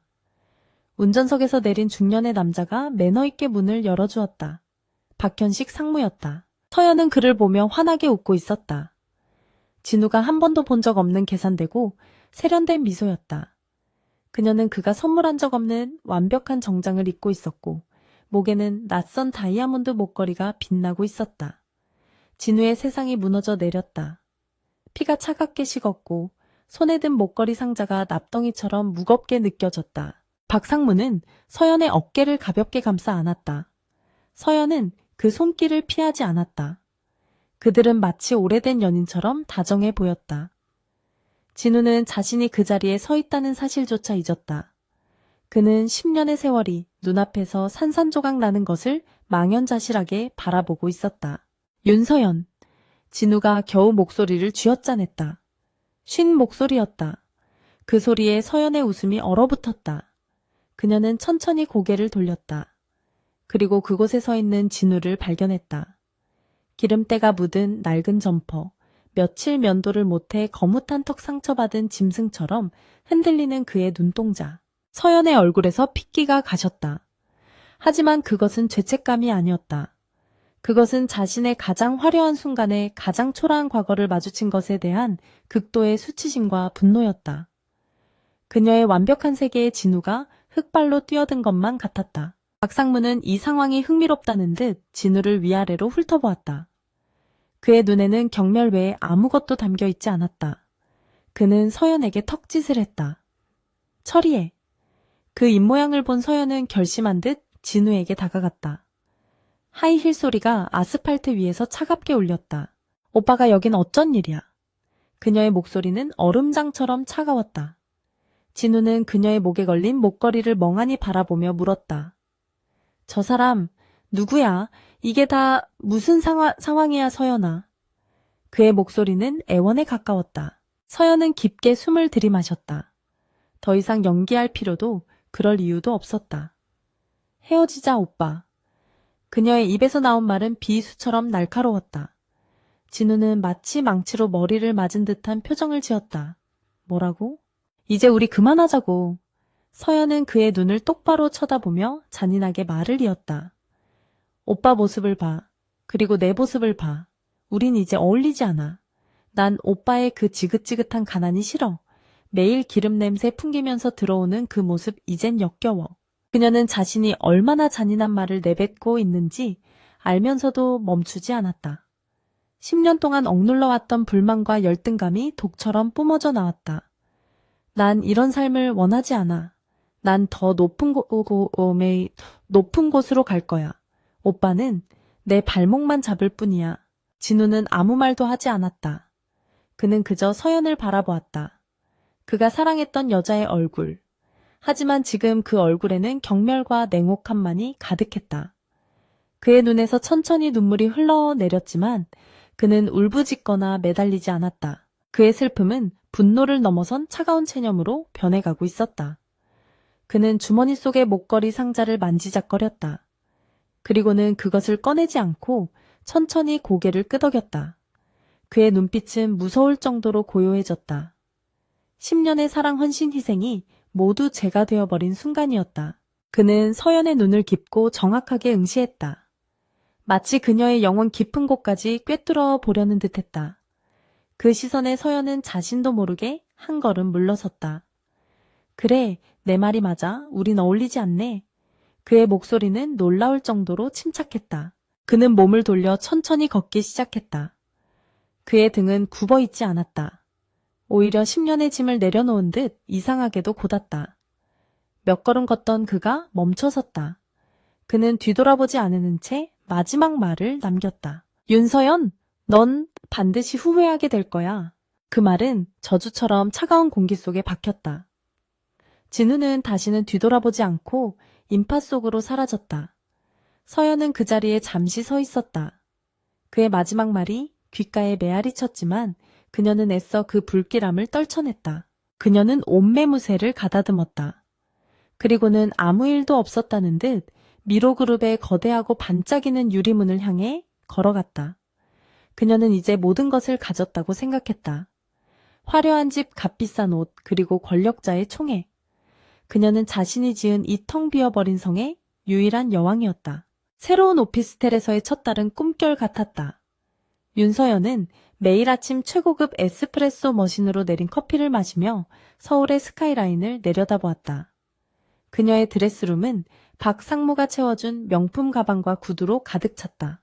운전석에서 내린 중년의 남자가 매너 있게 문을 열어주었다. 박현식 상무였다. 서연은 그를 보며 환하게 웃고 있었다. 진우가 한 번도 본 적 없는 계산되고 세련된 미소였다. 그녀는 그가 선물한 적 없는 완벽한 정장을 입고 있었고 목에는 낯선 다이아몬드 목걸이가 빛나고 있었다. 진우의 세상이 무너져 내렸다. 피가 차갑게 식었고 손에 든 목걸이 상자가 납덩이처럼 무겁게 느껴졌다. 박상무는 서연의 어깨를 가볍게 감싸 안았다. 서연은 그 손길을 피하지 않았다. 그들은 마치 오래된 연인처럼 다정해 보였다. 진우는 자신이 그 자리에 서 있다는 사실조차 잊었다. 그는 10년의 세월이 눈앞에서 산산조각 나는 것을 망연자실하게 바라보고 있었다. 윤서연. 진우가 겨우 목소리를 쥐어짜냈다. 쉰 목소리였다. 그 소리에 서연의 웃음이 얼어붙었다. 그녀는 천천히 고개를 돌렸다. 그리고 그곳에 서 있는 진우를 발견했다. 기름때가 묻은 낡은 점퍼, 며칠 면도를 못해 거뭇한 턱 상처받은 짐승처럼 흔들리는 그의 눈동자. 서연의 얼굴에서 핏기가 가셨다. 하지만 그것은 죄책감이 아니었다. 그것은 자신의 가장 화려한 순간에 가장 초라한 과거를 마주친 것에 대한 극도의 수치심과 분노였다. 그녀의 완벽한 세계에 진우가 흙발로 뛰어든 것만 같았다. 박상무는 이 상황이 흥미롭다는 듯 진우를 위아래로 훑어보았다. 그의 눈에는 경멸 외에 아무것도 담겨 있지 않았다. 그는 서연에게 턱짓을 했다. 처리해. 그 입모양을 본 서연은 결심한 듯 진우에게 다가갔다. 하이힐 소리가 아스팔트 위에서 차갑게 울렸다. 오빠가 여긴 어쩐 일이야? 그녀의 목소리는 얼음장처럼 차가웠다. 진우는 그녀의 목에 걸린 목걸이를 멍하니 바라보며 물었다. 저 사람 누구야? 이게 다 무슨 상황이야, 서연아. 그의 목소리는 애원에 가까웠다. 서연은 깊게 숨을 들이마셨다. 더 이상 연기할 필요도 그럴 이유도 없었다. 헤어지자, 오빠. 그녀의 입에서 나온 말은 비수처럼 날카로웠다. 진우는 마치 망치로 머리를 맞은 듯한 표정을 지었다. 뭐라고? 이제 우리 그만하자고. 서연은 그의 눈을 똑바로 쳐다보며 잔인하게 말을 이었다. 오빠 모습을 봐. 그리고 내 모습을 봐. 우린 이제 어울리지 않아. 난 오빠의 그 지긋지긋한 가난이 싫어. 매일 기름 냄새 풍기면서 들어오는 그 모습 이젠 역겨워. 그녀는 자신이 얼마나 잔인한 말을 내뱉고 있는지 알면서도 멈추지 않았다. 10년 동안 억눌러왔던 불만과 열등감이 독처럼 뿜어져 나왔다. 난 이런 삶을 원하지 않아. 난 더 높은 곳으로 갈 거야. 오빠는 내 발목만 잡을 뿐이야. 진우는 아무 말도 하지 않았다. 그는 그저 서연을 바라보았다. 그가 사랑했던 여자의 얼굴. 하지만 지금 그 얼굴에는 경멸과 냉혹함만이 가득했다. 그의 눈에서 천천히 눈물이 흘러내렸지만 그는 울부짖거나 매달리지 않았다. 그의 슬픔은 분노를 넘어선 차가운 체념으로 변해가고 있었다. 그는 주머니 속의 목걸이 상자를 만지작거렸다. 그리고는 그것을 꺼내지 않고 천천히 고개를 끄덕였다. 그의 눈빛은 무서울 정도로 고요해졌다. 10년의 사랑, 헌신, 희생이 모두 재가 되어버린 순간이었다. 그는 서연의 눈을 깊고 정확하게 응시했다. 마치 그녀의 영혼 깊은 곳까지 꿰뚫어 보려는 듯했다. 그 시선에 서연은 자신도 모르게 한 걸음 물러섰다. 그래, 내 말이 맞아. 우린 어울리지 않네. 그의 목소리는 놀라울 정도로 침착했다. 그는 몸을 돌려 천천히 걷기 시작했다. 그의 등은 굽어있지 않았다. 오히려 10년의 짐을 내려놓은 듯 이상하게도 곧았다. 몇 걸음 걷던 그가 멈춰섰다. 그는 뒤돌아보지 않은 채 마지막 말을 남겼다. 윤서연, 넌 반드시 후회하게 될 거야. 그 말은 저주처럼 차가운 공기 속에 박혔다. 진우는 다시는 뒤돌아보지 않고 인파 속으로 사라졌다. 서연은 그 자리에 잠시 서 있었다. 그의 마지막 말이 귓가에 메아리 쳤지만 그녀는 애써 그 불길함을 떨쳐냈다. 그녀는 옷매무새를 가다듬었다. 그리고는 아무 일도 없었다는 듯 미로그룹의 거대하고 반짝이는 유리문을 향해 걸어갔다. 그녀는 이제 모든 것을 가졌다고 생각했다. 화려한 집, 값비싼 옷, 그리고 권력자의 총애. 그녀는 자신이 지은 이 텅 비어버린 성의 유일한 여왕이었다. 새로운 오피스텔에서의 첫 달은 꿈결 같았다. 윤서연은 매일 아침 최고급 에스프레소 머신으로 내린 커피를 마시며 서울의 스카이라인을 내려다보았다. 그녀의 드레스룸은 박 상무가 채워준 명품 가방과 구두로 가득 찼다.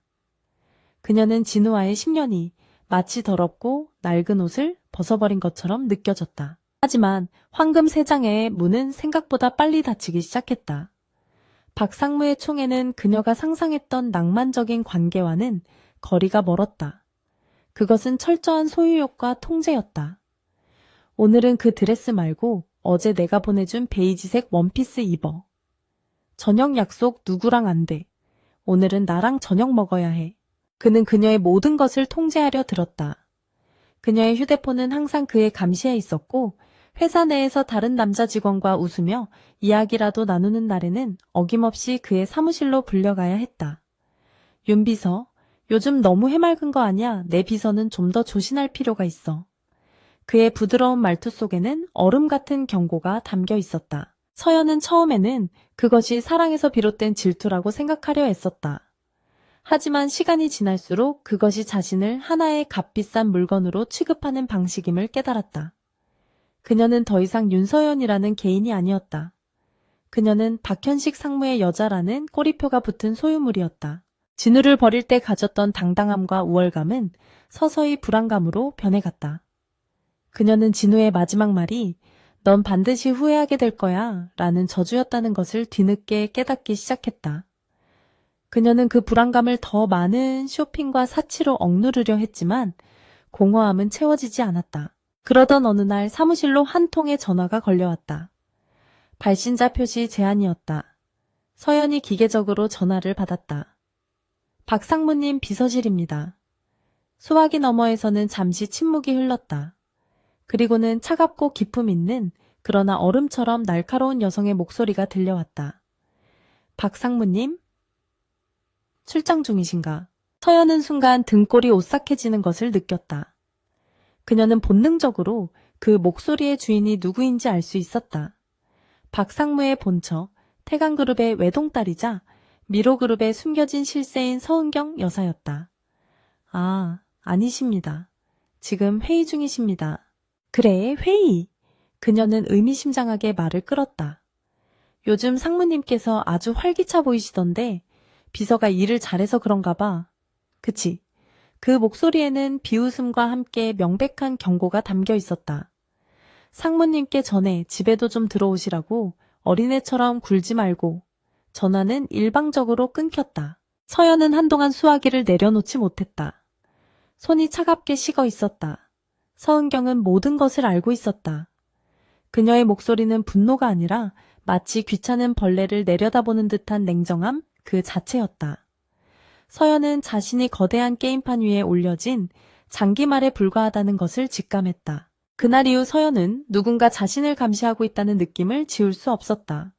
그녀는 진우와의 10년이 마치 더럽고 낡은 옷을 벗어버린 것처럼 느껴졌다. 하지만 황금 세 장의 문은 생각보다 빨리 닫히기 시작했다. 박 상무의 총에는 그녀가 상상했던 낭만적인 관계와는 거리가 멀었다. 그것은 철저한 소유욕과 통제였다. 오늘은 그 드레스 말고 어제 내가 보내준 베이지색 원피스 입어. 저녁 약속 누구랑 안 돼. 오늘은 나랑 저녁 먹어야 해. 그는 그녀의 모든 것을 통제하려 들었다. 그녀의 휴대폰은 항상 그의 감시에 있었고 회사 내에서 다른 남자 직원과 웃으며 이야기라도 나누는 날에는 어김없이 그의 사무실로 불려가야 했다. 윤 비서, 요즘 너무 해맑은 거 아니야? 내 비서는 좀 더 조신할 필요가 있어. 그의 부드러운 말투 속에는 얼음 같은 경고가 담겨 있었다. 서연은 처음에는 그것이 사랑에서 비롯된 질투라고 생각하려 애썼다. 하지만 시간이 지날수록 그것이 자신을 하나의 값비싼 물건으로 취급하는 방식임을 깨달았다. 그녀는 더 이상 윤서연이라는 개인이 아니었다. 그녀는 박현식 상무의 여자라는 꼬리표가 붙은 소유물이었다. 진우를 버릴 때 가졌던 당당함과 우월감은 서서히 불안감으로 변해갔다. 그녀는 진우의 마지막 말이 넌 반드시 후회하게 될 거야 라는 저주였다는 것을 뒤늦게 깨닫기 시작했다. 그녀는 그 불안감을 더 많은 쇼핑과 사치로 억누르려 했지만 공허함은 채워지지 않았다. 그러던 어느 날 사무실로 한 통의 전화가 걸려왔다. 발신자 표시 제한이었다. 서연이 기계적으로 전화를 받았다. 박상무님 비서실입니다. 수화기 너머에서는 잠시 침묵이 흘렀다. 그리고는 차갑고 기품 있는 그러나 얼음처럼 날카로운 여성의 목소리가 들려왔다. 박상무님? 출장 중이신가? 서연은 순간 등골이 오싹해지는 것을 느꼈다. 그녀는 본능적으로 그 목소리의 주인이 누구인지 알 수 있었다. 박상무의 본처, 태강그룹의 외동딸이자 미로그룹의 숨겨진 실세인 서은경 여사였다. 아, 아니십니다. 지금 회의 중이십니다. 그래, 회의. 그녀는 의미심장하게 말을 끌었다. 요즘 상무님께서 아주 활기차 보이시던데 비서가 일을 잘해서 그런가 봐. 그치? 그 목소리에는 비웃음과 함께 명백한 경고가 담겨 있었다. 상무님께 전에 집에도 좀 들어오시라고 어린애처럼 굴지 말고. 전화는 일방적으로 끊겼다. 서연은 한동안 수화기를 내려놓지 못했다. 손이 차갑게 식어 있었다. 서은경은 모든 것을 알고 있었다. 그녀의 목소리는 분노가 아니라 마치 귀찮은 벌레를 내려다보는 듯한 냉정함 그 자체였다. 서연은 자신이 거대한 게임판 위에 올려진 장기말에 불과하다는 것을 직감했다. 그날 이후 서연은 누군가 자신을 감시하고 있다는 느낌을 지울 수 없었다.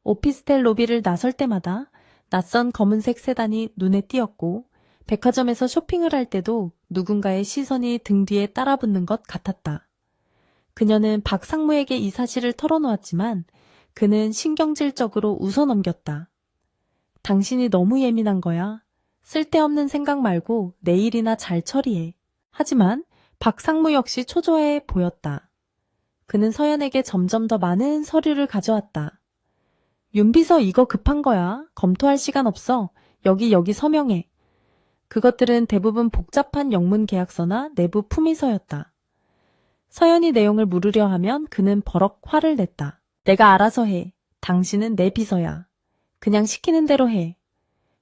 오피스텔 로비를 나설 때마다 낯선 검은색 세단이 눈에 띄었고 백화점에서 쇼핑을 할 때도 누군가의 시선이 등 뒤에 따라붙는 것 같았다. 그녀는 박상무에게 이 사실을 털어놓았지만 그는 신경질적으로 웃어넘겼다. 당신이 너무 예민한 거야. 쓸데없는 생각 말고 내일이나 잘 처리해. 하지만 박상무 역시 초조해 보였다. 그는 서연에게 점점 더 많은 서류를 가져왔다. 윤비서 이거 급한 거야. 검토할 시간 없어. 여기 서명해. 그것들은 대부분 복잡한 영문 계약서나 내부 품위서였다. 서연이 내용을 물으려 하면 그는 버럭 화를 냈다. 내가 알아서 해. 당신은 내 비서야. 그냥 시키는 대로 해.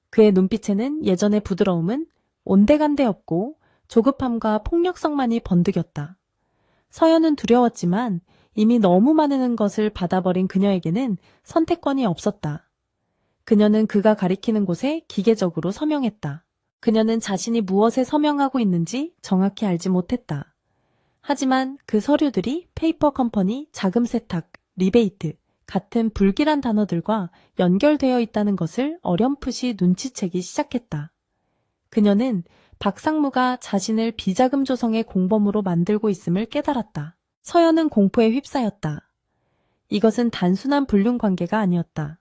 그의 눈빛에는 예전의 부드러움은 온데간데 없고 조급함과 폭력성만이 번득였다. 서연은 두려웠지만 이미 너무 많은 것을 받아버린 그녀에게는 선택권이 없었다. 그녀는 그가 가리키는 곳에 기계적으로 서명했다. 그녀는 자신이 무엇에 서명하고 있는지 정확히 알지 못했다. 하지만 그 서류들이 페이퍼 컴퍼니, 자금 세탁, 리베이트 같은 불길한 단어들과 연결되어 있다는 것을 어렴풋이 눈치채기 시작했다. 그녀는 박상무가 자신을 비자금 조성의 공범으로 만들고 있음을 깨달았다. 서연은 공포에 휩싸였다. 이것은 단순한 불륜 관계가 아니었다.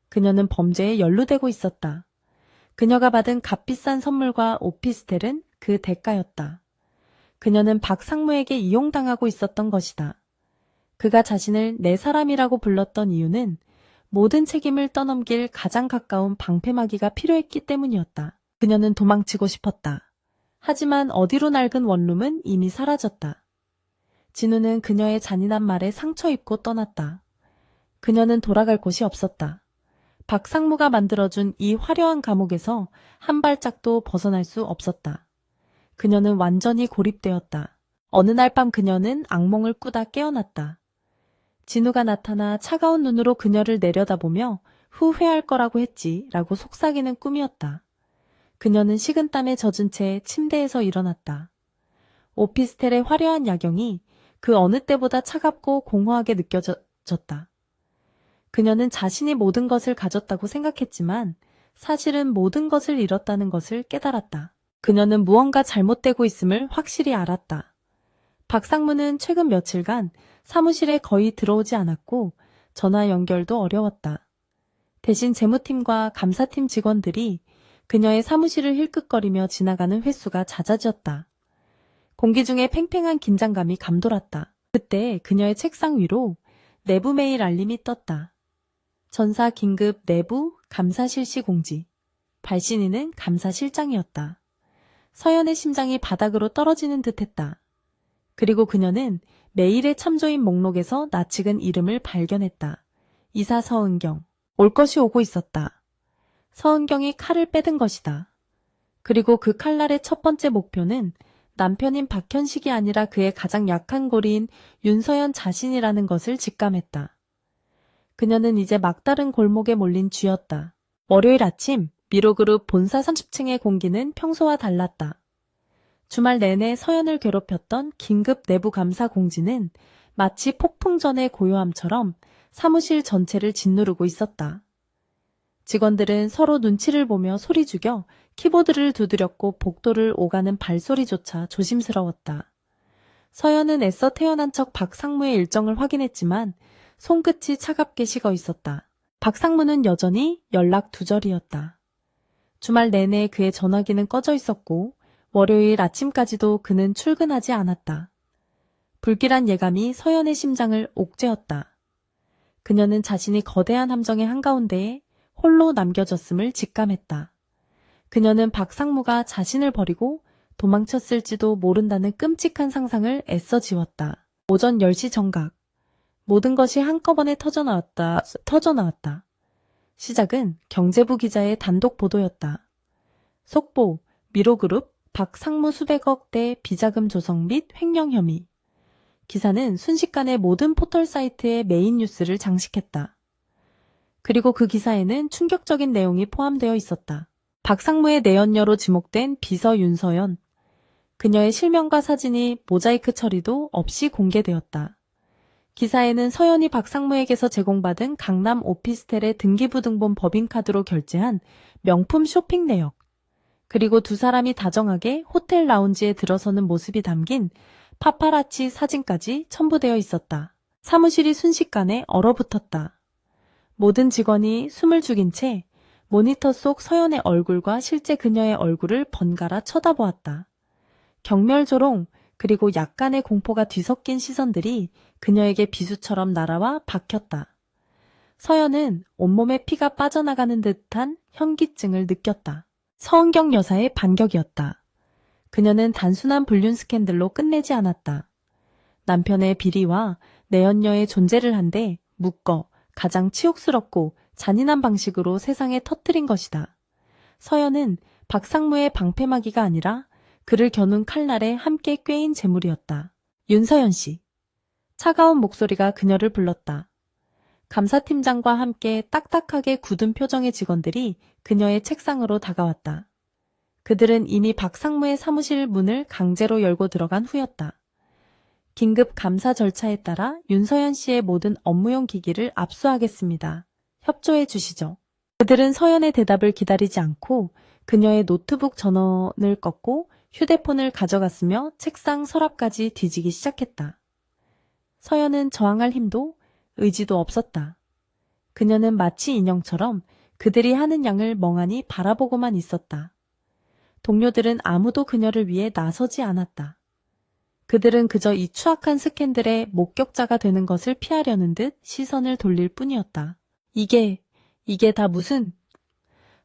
그녀는 범죄에 연루되고 있었다. 그녀가 받은 값비싼 선물과 오피스텔은 그 대가였다. 그녀는 박상무에게 이용당하고 있었던 것이다. 그가 자신을 내 사람이라고 불렀던 이유는 모든 책임을 떠넘길 가장 가까운 방패막이가 필요했기 때문이었다. 그녀는 도망치고 싶었다. 하지만 어디로 낡은 원룸은 이미 사라졌다. 진우는 그녀의 잔인한 말에 상처 입고 떠났다. 그녀는 돌아갈 곳이 없었다. 박상무가 만들어준 이 화려한 감옥에서 한 발짝도 벗어날 수 없었다. 그녀는 완전히 고립되었다. 어느 날 밤 그녀는 악몽을 꾸다 깨어났다. 진우가 나타나 차가운 눈으로 그녀를 내려다보며 후회할 거라고 했지 라고 속삭이는 꿈이었다. 그녀는 식은땀에 젖은 채 침대에서 일어났다. 오피스텔의 화려한 야경이 그 어느 때보다 차갑고 공허하게 느껴졌다. 그녀는 자신이 모든 것을 가졌다고 생각했지만 사실은 모든 것을 잃었다는 것을 깨달았다. 그녀는 무언가 잘못되고 있음을 확실히 알았다. 박상무는 최근 며칠간 사무실에 거의 들어오지 않았고 전화 연결도 어려웠다. 대신 재무팀과 감사팀 직원들이 그녀의 사무실을 힐끗거리며 지나가는 횟수가 잦아졌다. 공기 중에 팽팽한 긴장감이 감돌았다. 그때 그녀의 책상 위로 내부 메일 알림이 떴다. 전사 긴급 내부 감사 실시 공지. 발신인은 감사실장이었다. 서연의 심장이 바닥으로 떨어지는 듯했다. 그리고 그녀는 메일의 참조인 목록에서 낯익은 이름을 발견했다. 이사 서은경. 올 것이 오고 있었다. 서은경이 칼을 빼든 것이다. 그리고 그 칼날의 첫 번째 목표는 남편인 박현식이 아니라 그의 가장 약한 고리인 윤서연 자신이라는 것을 직감했다. 그녀는 이제 막다른 골목에 몰린 쥐였다. 월요일 아침 미로그룹 본사 30층의 공기는 평소와 달랐다. 주말 내내 서연을 괴롭혔던 긴급 내부 감사 공지는 마치 폭풍 전의 고요함처럼 사무실 전체를 짓누르고 있었다. 직원들은 서로 눈치를 보며 소리 죽여 키보드를 두드렸고 복도를 오가는 발소리조차 조심스러웠다. 서연은 애써 태어난 척 박상무의 일정을 확인했지만 손끝이 차갑게 식어 있었다. 박상무는 여전히 연락 두절이었다. 주말 내내 그의 전화기는 꺼져 있었고 월요일 아침까지도 그는 출근하지 않았다. 불길한 예감이 서연의 심장을 옥죄었다. 그녀는 자신이 거대한 함정의 한가운데에 홀로 남겨졌음을 직감했다. 그녀는 박상무가 자신을 버리고 도망쳤을지도 모른다는 끔찍한 상상을 애써 지웠다. 오전 10시 정각. 모든 것이 한꺼번에 터져나왔다. 시작은 경제부 기자의 단독 보도였다. 속보, 미로그룹, 박상무 수백억대 비자금 조성 및 횡령 혐의. 기사는 순식간에 모든 포털 사이트의 메인 뉴스를 장식했다. 그리고 그 기사에는 충격적인 내용이 포함되어 있었다. 박상무의 내연녀로 지목된 비서 윤서연. 그녀의 실명과 사진이 모자이크 처리도 없이 공개되었다. 기사에는 서연이 박상무에게서 제공받은 강남 오피스텔의 등기부등본 법인카드로 결제한 명품 쇼핑 내역, 그리고 두 사람이 다정하게 호텔 라운지에 들어서는 모습이 담긴 파파라치 사진까지 첨부되어 있었다. 사무실이 순식간에 얼어붙었다. 모든 직원이 숨을 죽인 채 모니터 속 서연의 얼굴과 실제 그녀의 얼굴을 번갈아 쳐다보았다. 경멸조롱, 그리고 약간의 공포가 뒤섞인 시선들이 그녀에게 비수처럼 날아와 박혔다. 서연은 온몸에 피가 빠져나가는 듯한 현기증을 느꼈다. 서은경 여사의 반격이었다. 그녀는 단순한 불륜 스캔들로 끝내지 않았다. 남편의 비리와 내연녀의 존재를 한데 묶어 가장 치욕스럽고 잔인한 방식으로 세상에 터뜨린 것이다. 서연은 박상무의 방패막이가 아니라 그를 겨눈 칼날에 함께 꿰인 재물이었다. 윤서연 씨. 차가운 목소리가 그녀를 불렀다. 감사팀장과 함께 딱딱하게 굳은 표정의 직원들이 그녀의 책상으로 다가왔다. 그들은 이미 박상무의 사무실 문을 강제로 열고 들어간 후였다. 긴급 감사 절차에 따라 윤서연 씨의 모든 업무용 기기를 압수하겠습니다. 협조해 주시죠. 그들은 서연의 대답을 기다리지 않고 그녀의 노트북 전원을 껐고 휴대폰을 가져갔으며 책상 서랍까지 뒤지기 시작했다. 서연은 저항할 힘도 의지도 없었다. 그녀는 마치 인형처럼 그들이 하는 양을 멍하니 바라보고만 있었다. 동료들은 아무도 그녀를 위해 나서지 않았다. 그들은 그저 이 추악한 스캔들의 목격자가 되는 것을 피하려는 듯 시선을 돌릴 뿐이었다. 이게 다 무슨...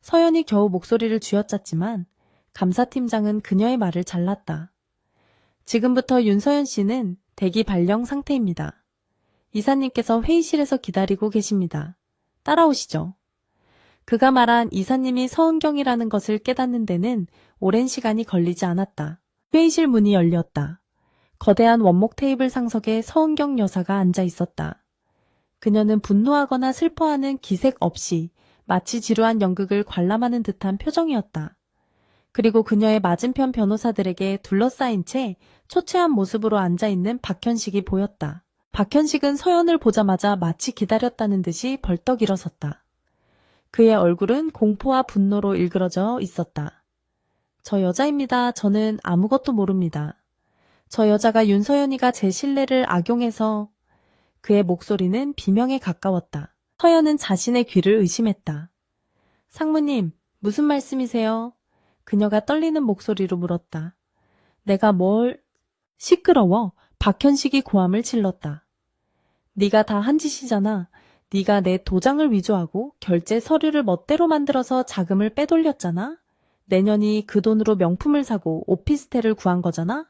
서연이 겨우 목소리를 쥐어짰지만 감사팀장은 그녀의 말을 잘랐다. 지금부터 윤서연 씨는 대기 발령 상태입니다. 이사님께서 회의실에서 기다리고 계십니다. 따라오시죠. 그가 말한 이사님이 서은경이라는 것을 깨닫는 데는 오랜 시간이 걸리지 않았다. 회의실 문이 열렸다. 거대한 원목 테이블 상석에 서은경 여사가 앉아 있었다. 그녀는 분노하거나 슬퍼하는 기색 없이 마치 지루한 연극을 관람하는 듯한 표정이었다. 그리고 그녀의 맞은편 변호사들에게 둘러싸인 채 초췌한 모습으로 앉아있는 박현식이 보였다. 박현식은 서연을 보자마자 마치 기다렸다는 듯이 벌떡 일어섰다. 그의 얼굴은 공포와 분노로 일그러져 있었다. 저 여자입니다. 저는 아무것도 모릅니다. 저 여자가 윤서연이가 제 신뢰를 악용해서... 그의 목소리는 비명에 가까웠다. 서연은 자신의 귀를 의심했다. 상무님, 무슨 말씀이세요? 그녀가 떨리는 목소리로 물었다. 내가 뭘... 시끄러워. 박현식이 고함을 질렀다. 네가 다 한 짓이잖아. 네가 내 도장을 위조하고 결제 서류를 멋대로 만들어서 자금을 빼돌렸잖아. 내년이 그 돈으로 명품을 사고 오피스텔을 구한 거잖아.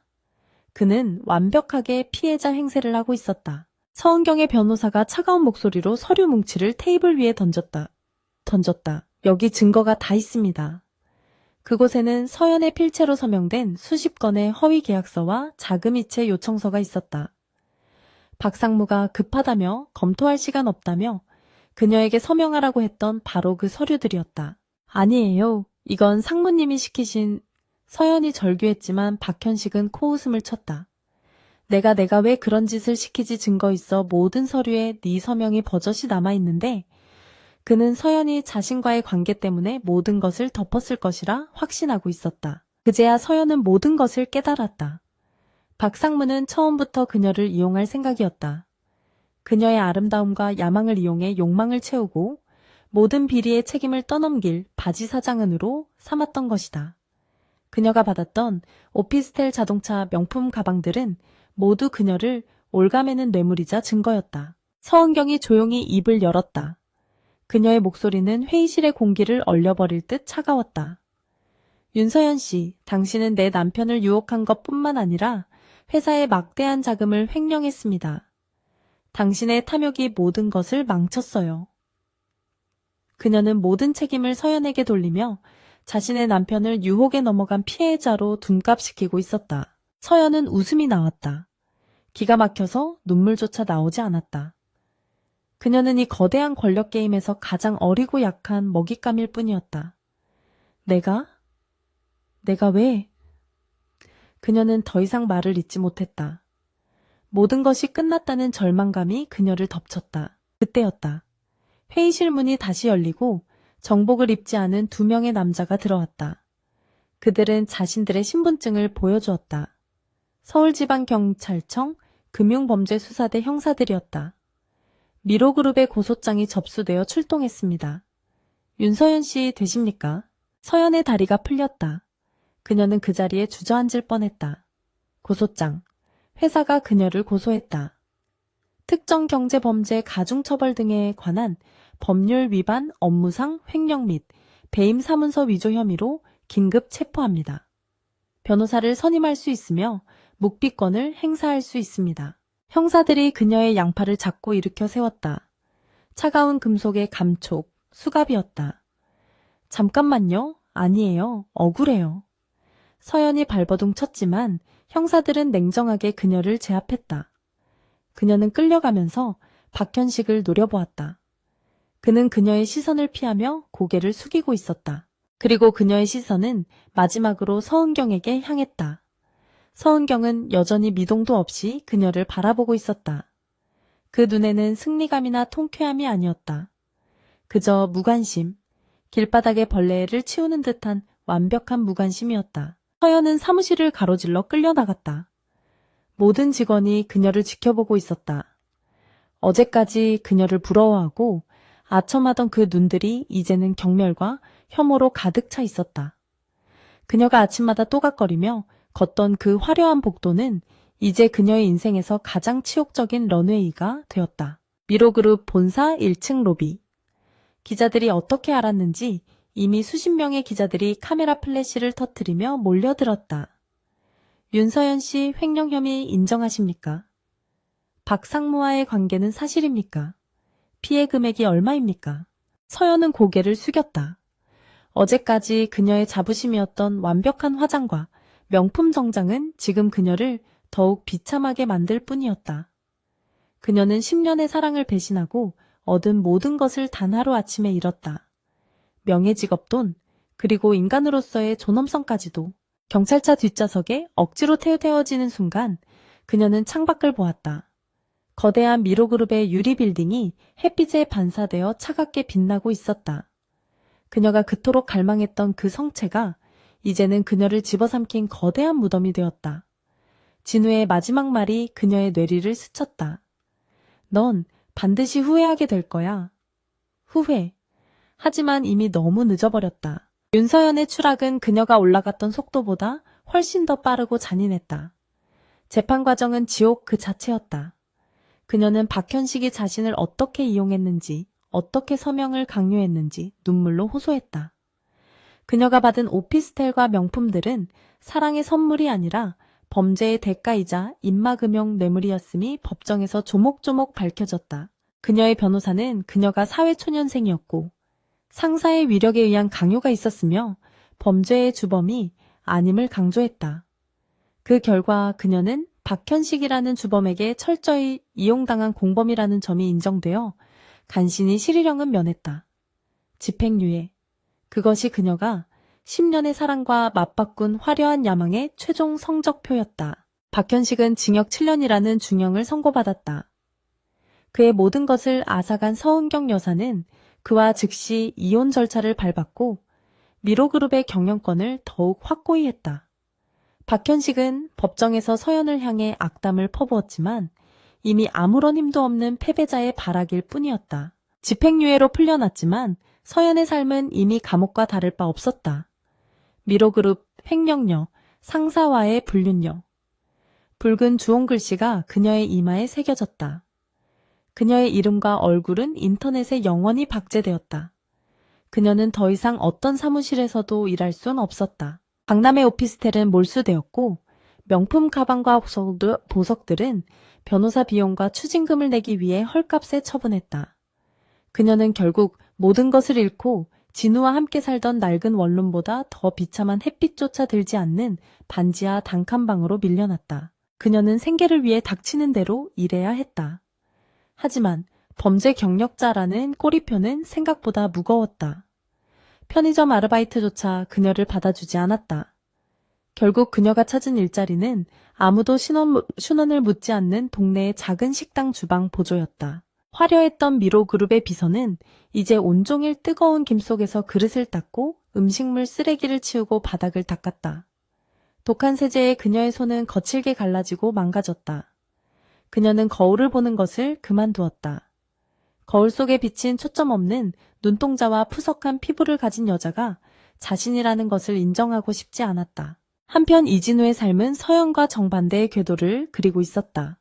그는 완벽하게 피해자 행세를 하고 있었다. 서은경의 변호사가 차가운 목소리로 서류 뭉치를 테이블 위에 던졌다. 여기 증거가 다 있습니다. 그곳에는 서연의 필체로 서명된 수십 건의 허위 계약서와 자금이체 요청서가 있었다. 박상무가 급하다며 검토할 시간 없다며 그녀에게 서명하라고 했던 바로 그 서류들이었다. 아니에요. 이건 상무님이 시키신. 서연이 절규했지만 박현식은 코웃음을 쳤다. 내가 왜 그런 짓을 시키지 증거 있어 모든 서류에 네 서명이 버젓이 남아있는데 그는 서연이 자신과의 관계 때문에 모든 것을 덮었을 것이라 확신하고 있었다. 그제야 서연은 모든 것을 깨달았다. 박상무는 처음부터 그녀를 이용할 생각이었다. 그녀의 아름다움과 야망을 이용해 욕망을 채우고 모든 비리의 책임을 떠넘길 바지사장은으로 삼았던 것이다. 그녀가 받았던 오피스텔 자동차 명품 가방들은 모두 그녀를 올가매는 뇌물이자 증거였다. 서은경이 조용히 입을 열었다. 그녀의 목소리는 회의실의 공기를 얼려버릴 듯 차가웠다. 윤서연 씨, 당신은 내 남편을 유혹한 것뿐만 아니라 회사의 막대한 자금을 횡령했습니다. 당신의 탐욕이 모든 것을 망쳤어요. 그녀는 모든 책임을 서연에게 돌리며 자신의 남편을 유혹에 넘어간 피해자로 둔갑시키고 있었다. 서연은 웃음이 나왔다. 기가 막혀서 눈물조차 나오지 않았다. 그녀는 이 거대한 권력 게임에서 가장 어리고 약한 먹잇감일 뿐이었다. 내가 왜? 그녀는 더 이상 말을 잇지 못했다. 모든 것이 끝났다는 절망감이 그녀를 덮쳤다. 그때였다. 회의실 문이 다시 열리고 정복을 입지 않은 2명의 남자가 들어왔다. 그들은 자신들의 신분증을 보여주었다. 서울지방경찰청 금융범죄수사대 형사들이었다. 미로그룹의 고소장이 접수되어 출동했습니다. 윤서연 씨 되십니까? 서연의 다리가 풀렸다. 그녀는 그 자리에 주저앉을 뻔했다. 고소장. 회사가 그녀를 고소했다. 특정경제범죄 가중처벌 등에 관한 법률 위반 업무상 횡령 및 배임 사문서 위조 혐의로 긴급 체포합니다. 변호사를 선임할 수 있으며 묵비권을 행사할 수 있습니다. 형사들이 그녀의 양팔을 잡고 일으켜 세웠다. 차가운 금속의 감촉, 수갑이었다. 잠깐만요. 아니에요. 억울해요. 서연이 발버둥 쳤지만 형사들은 냉정하게 그녀를 제압했다. 그녀는 끌려가면서 박현식을 노려보았다. 그는 그녀의 시선을 피하며 고개를 숙이고 있었다. 그리고 그녀의 시선은 마지막으로 서은경에게 향했다. 서은경은 여전히 미동도 없이 그녀를 바라보고 있었다. 그 눈에는 승리감이나 통쾌함이 아니었다. 그저 무관심, 길바닥의 벌레를 치우는 듯한 완벽한 무관심이었다. 서연은 사무실을 가로질러 끌려나갔다. 모든 직원이 그녀를 지켜보고 있었다. 어제까지 그녀를 부러워하고 아첨하던 그 눈들이 이제는 경멸과 혐오로 가득 차 있었다. 그녀가 아침마다 또각거리며 걷던 그 화려한 복도는 이제 그녀의 인생에서 가장 치욕적인 런웨이가 되었다. 미로그룹 본사 1층 로비. 기자들이 어떻게 알았는지 이미 수십 명의 기자들이 카메라 플래시를 터뜨리며 몰려들었다. 윤서연 씨 횡령 혐의 인정하십니까? 박상무와의 관계는 사실입니까? 피해 금액이 얼마입니까? 서연은 고개를 숙였다. 어제까지 그녀의 자부심이었던 완벽한 화장과 명품 정장은 지금 그녀를 더욱 비참하게 만들 뿐이었다. 그녀는 10년의 사랑을 배신하고 얻은 모든 것을 단 하루아침에 잃었다. 명예, 직업, 돈, 그리고 인간으로서의 존엄성까지도. 경찰차 뒷좌석에 억지로 태워지는 순간 그녀는 창밖을 보았다. 거대한 미로그룹의 유리빌딩이 햇빛에 반사되어 차갑게 빛나고 있었다. 그녀가 그토록 갈망했던 그 성체가 이제는 그녀를 집어삼킨 거대한 무덤이 되었다. 진우의 마지막 말이 그녀의 뇌리를 스쳤다. 넌 반드시 후회하게 될 거야. 후회. 하지만 이미 너무 늦어버렸다. 윤서연의 추락은 그녀가 올라갔던 속도보다 훨씬 더 빠르고 잔인했다. 재판 과정은 지옥 그 자체였다. 그녀는 박현식이 자신을 어떻게 이용했는지, 어떻게 서명을 강요했는지 눈물로 호소했다. 그녀가 받은 오피스텔과 명품들은 사랑의 선물이 아니라 범죄의 대가이자 입막음용 뇌물이었음이 법정에서 조목조목 밝혀졌다. 그녀의 변호사는 그녀가 사회초년생이었고 상사의 위력에 의한 강요가 있었으며 범죄의 주범이 아님을 강조했다. 그 결과 그녀는 박현식이라는 주범에게 철저히 이용당한 공범이라는 점이 인정되어 간신히 실형은 면했다. 집행유예. 그것이 그녀가 10년의 사랑과 맞바꾼 화려한 야망의 최종 성적표였다. 박현식은 징역 7년이라는 중형을 선고받았다. 그의 모든 것을 앗아간 서은경 여사는 그와 즉시 이혼 절차를 밟았고 미로그룹의 경영권을 더욱 확고히 했다. 박현식은 법정에서 서연을 향해 악담을 퍼부었지만 이미 아무런 힘도 없는 패배자의 발악일 뿐이었다. 집행유예로 풀려났지만 서연의 삶은 이미 감옥과 다를 바 없었다. 미로그룹 횡령녀, 상사와의 불륜녀. 붉은 주홍 글씨가 그녀의 이마에 새겨졌다. 그녀의 이름과 얼굴은 인터넷에 영원히 박제되었다. 그녀는 더 이상 어떤 사무실에서도 일할 순 없었다. 강남의 오피스텔은 몰수되었고 명품 가방과 보석들은 변호사 비용과 추징금을 내기 위해 헐값에 처분했다. 그녀는 결국 모든 것을 잃고 진우와 함께 살던 낡은 원룸보다 더 비참한 햇빛조차 들지 않는 반지하 단칸방으로 밀려났다. 그녀는 생계를 위해 닥치는 대로 일해야 했다. 하지만 범죄 경력자라는 꼬리표는 생각보다 무거웠다. 편의점 아르바이트조차 그녀를 받아주지 않았다. 결국 그녀가 찾은 일자리는 아무도 신원을 묻지 않는 동네의 작은 식당 주방 보조였다. 화려했던 미로그룹의 비서는 이제 온종일 뜨거운 김 속에서 그릇을 닦고 음식물 쓰레기를 치우고 바닥을 닦았다. 독한 세제에 그녀의 손은 거칠게 갈라지고 망가졌다. 그녀는 거울을 보는 것을 그만두었다. 거울 속에 비친 초점 없는 눈동자와 푸석한 피부를 가진 여자가 자신이라는 것을 인정하고 싶지 않았다. 한편 이진우의 삶은 서연과 정반대의 궤도를 그리고 있었다.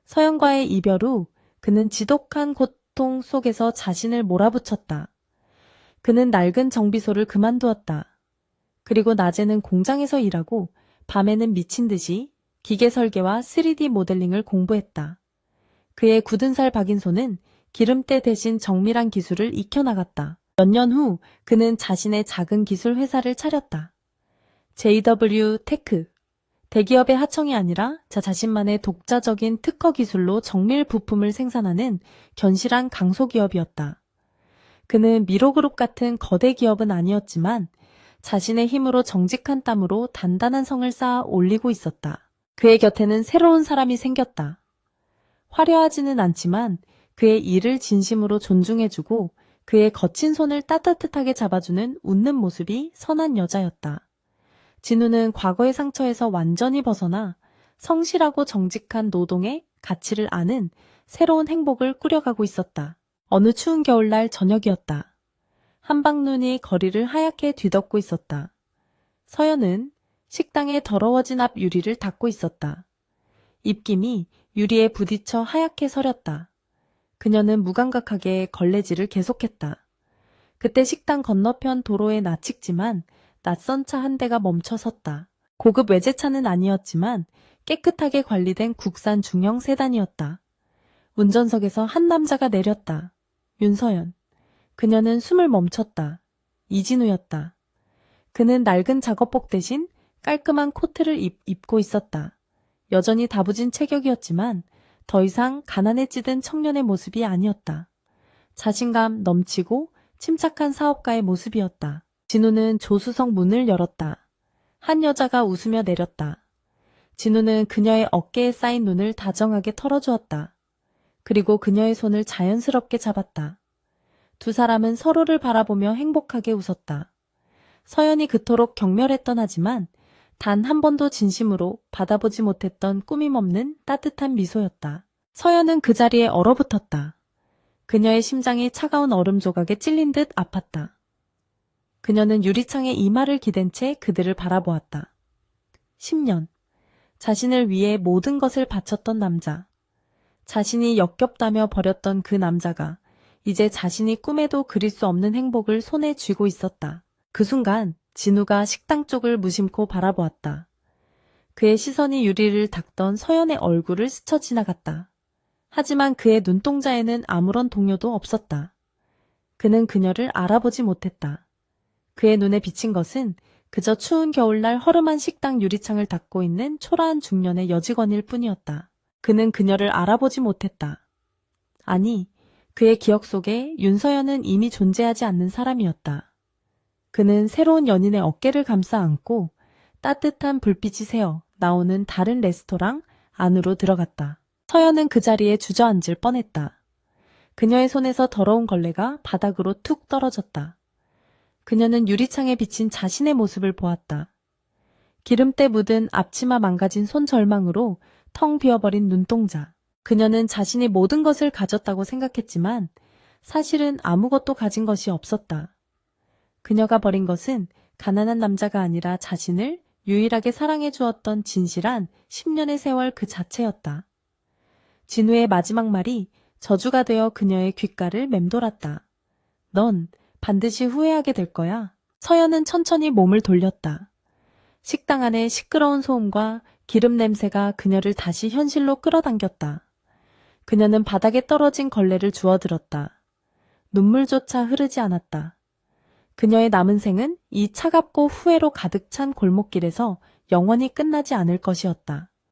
서연과의 이별 후 그는 지독한 고통 속에서 자신을 몰아붙였다. 그는 낡은 정비소를 그만두었다. 그리고 낮에는 공장에서 일하고 밤에는 미친 듯이 기계 설계와 3D 모델링을 공부했다. 그의 굳은 살 박인 손은 기름때 대신 정밀한 기술을 익혀나갔다. 몇 년 후 그는 자신의 작은 기술 회사를 차렸다. JW 테크. 대기업의 하청이 아니라 자신만의 독자적인 특허 기술로 정밀 부품을 생산하는 견실한 강소기업이었다. 그는 미로그룹 같은 거대 기업은 아니었지만 자신의 힘으로 정직한 땀으로 단단한 성을 쌓아 올리고 있었다. 그의 곁에는 새로운 사람이 생겼다. 화려하지는 않지만 그의 일을 진심으로 존중해주고 그의 거친 손을 따뜻하게 잡아주는 웃는 모습이 선한 여자였다. 진우는 과거의 상처에서 완전히 벗어나 성실하고 정직한 노동의 가치를 아는 새로운 행복을 꾸려가고 있었다. 어느 추운 겨울날 저녁이었다. 한방눈이 거리를 하얗게 뒤덮고 있었다. 서연은 식당의 더러워진 앞 유리를 닦고 있었다. 입김이 유리에 부딪혀 하얗게 서렸다. 그녀는 무감각하게 걸레질을 계속했다. 그때 식당 건너편 도로에 나측지만 낯선 차 한 대가 멈춰 섰다. 고급 외제차는 아니었지만 깨끗하게 관리된 국산 중형 세단이었다. 운전석에서 한 남자가 내렸다. 윤서연. 그녀는 숨을 멈췄다. 이진우였다. 그는 낡은 작업복 대신 깔끔한 코트를 입고 있었다. 여전히 다부진 체격이었지만 더 이상 가난에 찌든 청년의 모습이 아니었다. 자신감 넘치고 침착한 사업가의 모습이었다. 진우는 조수석 문을 열었다. 한 여자가 웃으며 내렸다. 진우는 그녀의 어깨에 쌓인 눈을 다정하게 털어주었다. 그리고 그녀의 손을 자연스럽게 잡았다. 두 사람은 서로를 바라보며 행복하게 웃었다. 서연이 그토록 경멸했던 하지만 단 한 번도 진심으로 받아보지 못했던 꾸밈없는 따뜻한 미소였다. 서연은 그 자리에 얼어붙었다. 그녀의 심장이 차가운 얼음 조각에 찔린 듯 아팠다. 그녀는 유리창에 이마를 기댄 채 그들을 바라보았다. 10년. 자신을 위해 모든 것을 바쳤던 남자. 자신이 역겹다며 버렸던 그 남자가 이제 자신이 꿈에도 그릴 수 없는 행복을 손에 쥐고 있었다. 그 순간 진우가 식당 쪽을 무심코 바라보았다. 그의 시선이 유리를 닦던 서연의 얼굴을 스쳐 지나갔다. 하지만 그의 눈동자에는 아무런 동요도 없었다. 그는 그녀를 알아보지 못했다. 그의 눈에 비친 것은 그저 추운 겨울날 허름한 식당 유리창을 닫고 있는 초라한 중년의 여직원일 뿐이었다. 그는 그녀를 알아보지 못했다. 아니, 그의 기억 속에 윤서연은 이미 존재하지 않는 사람이었다. 그는 새로운 연인의 어깨를 감싸 안고 따뜻한 불빛이 새어 나오는 다른 레스토랑 안으로 들어갔다. 서연은 그 자리에 주저앉을 뻔했다. 그녀의 손에서 더러운 걸레가 바닥으로 툭 떨어졌다. 그녀는 유리창에 비친 자신의 모습을 보았다. 기름때 묻은 앞치마 망가진 손 절망으로 텅 비어버린 눈동자. 그녀는 자신이 모든 것을 가졌다고 생각했지만 사실은 아무것도 가진 것이 없었다. 그녀가 버린 것은 가난한 남자가 아니라 자신을 유일하게 사랑해 주었던 진실한 10년의 세월 그 자체였다. 진우의 마지막 말이 저주가 되어 그녀의 귓가를 맴돌았다. 넌 반드시 후회하게 될 거야. 서연은 천천히 몸을 돌렸다. 식당 안의 시끄러운 소음과 기름 냄새가 그녀를 다시 현실로 끌어당겼다. 그녀는 바닥에 떨어진 걸레를 주워들었다. 눈물조차 흐르지 않았다. 그녀의 남은 생은 이 차갑고 후회로 가득 찬 골목길에서 영원히 끝나지 않을 것이었다.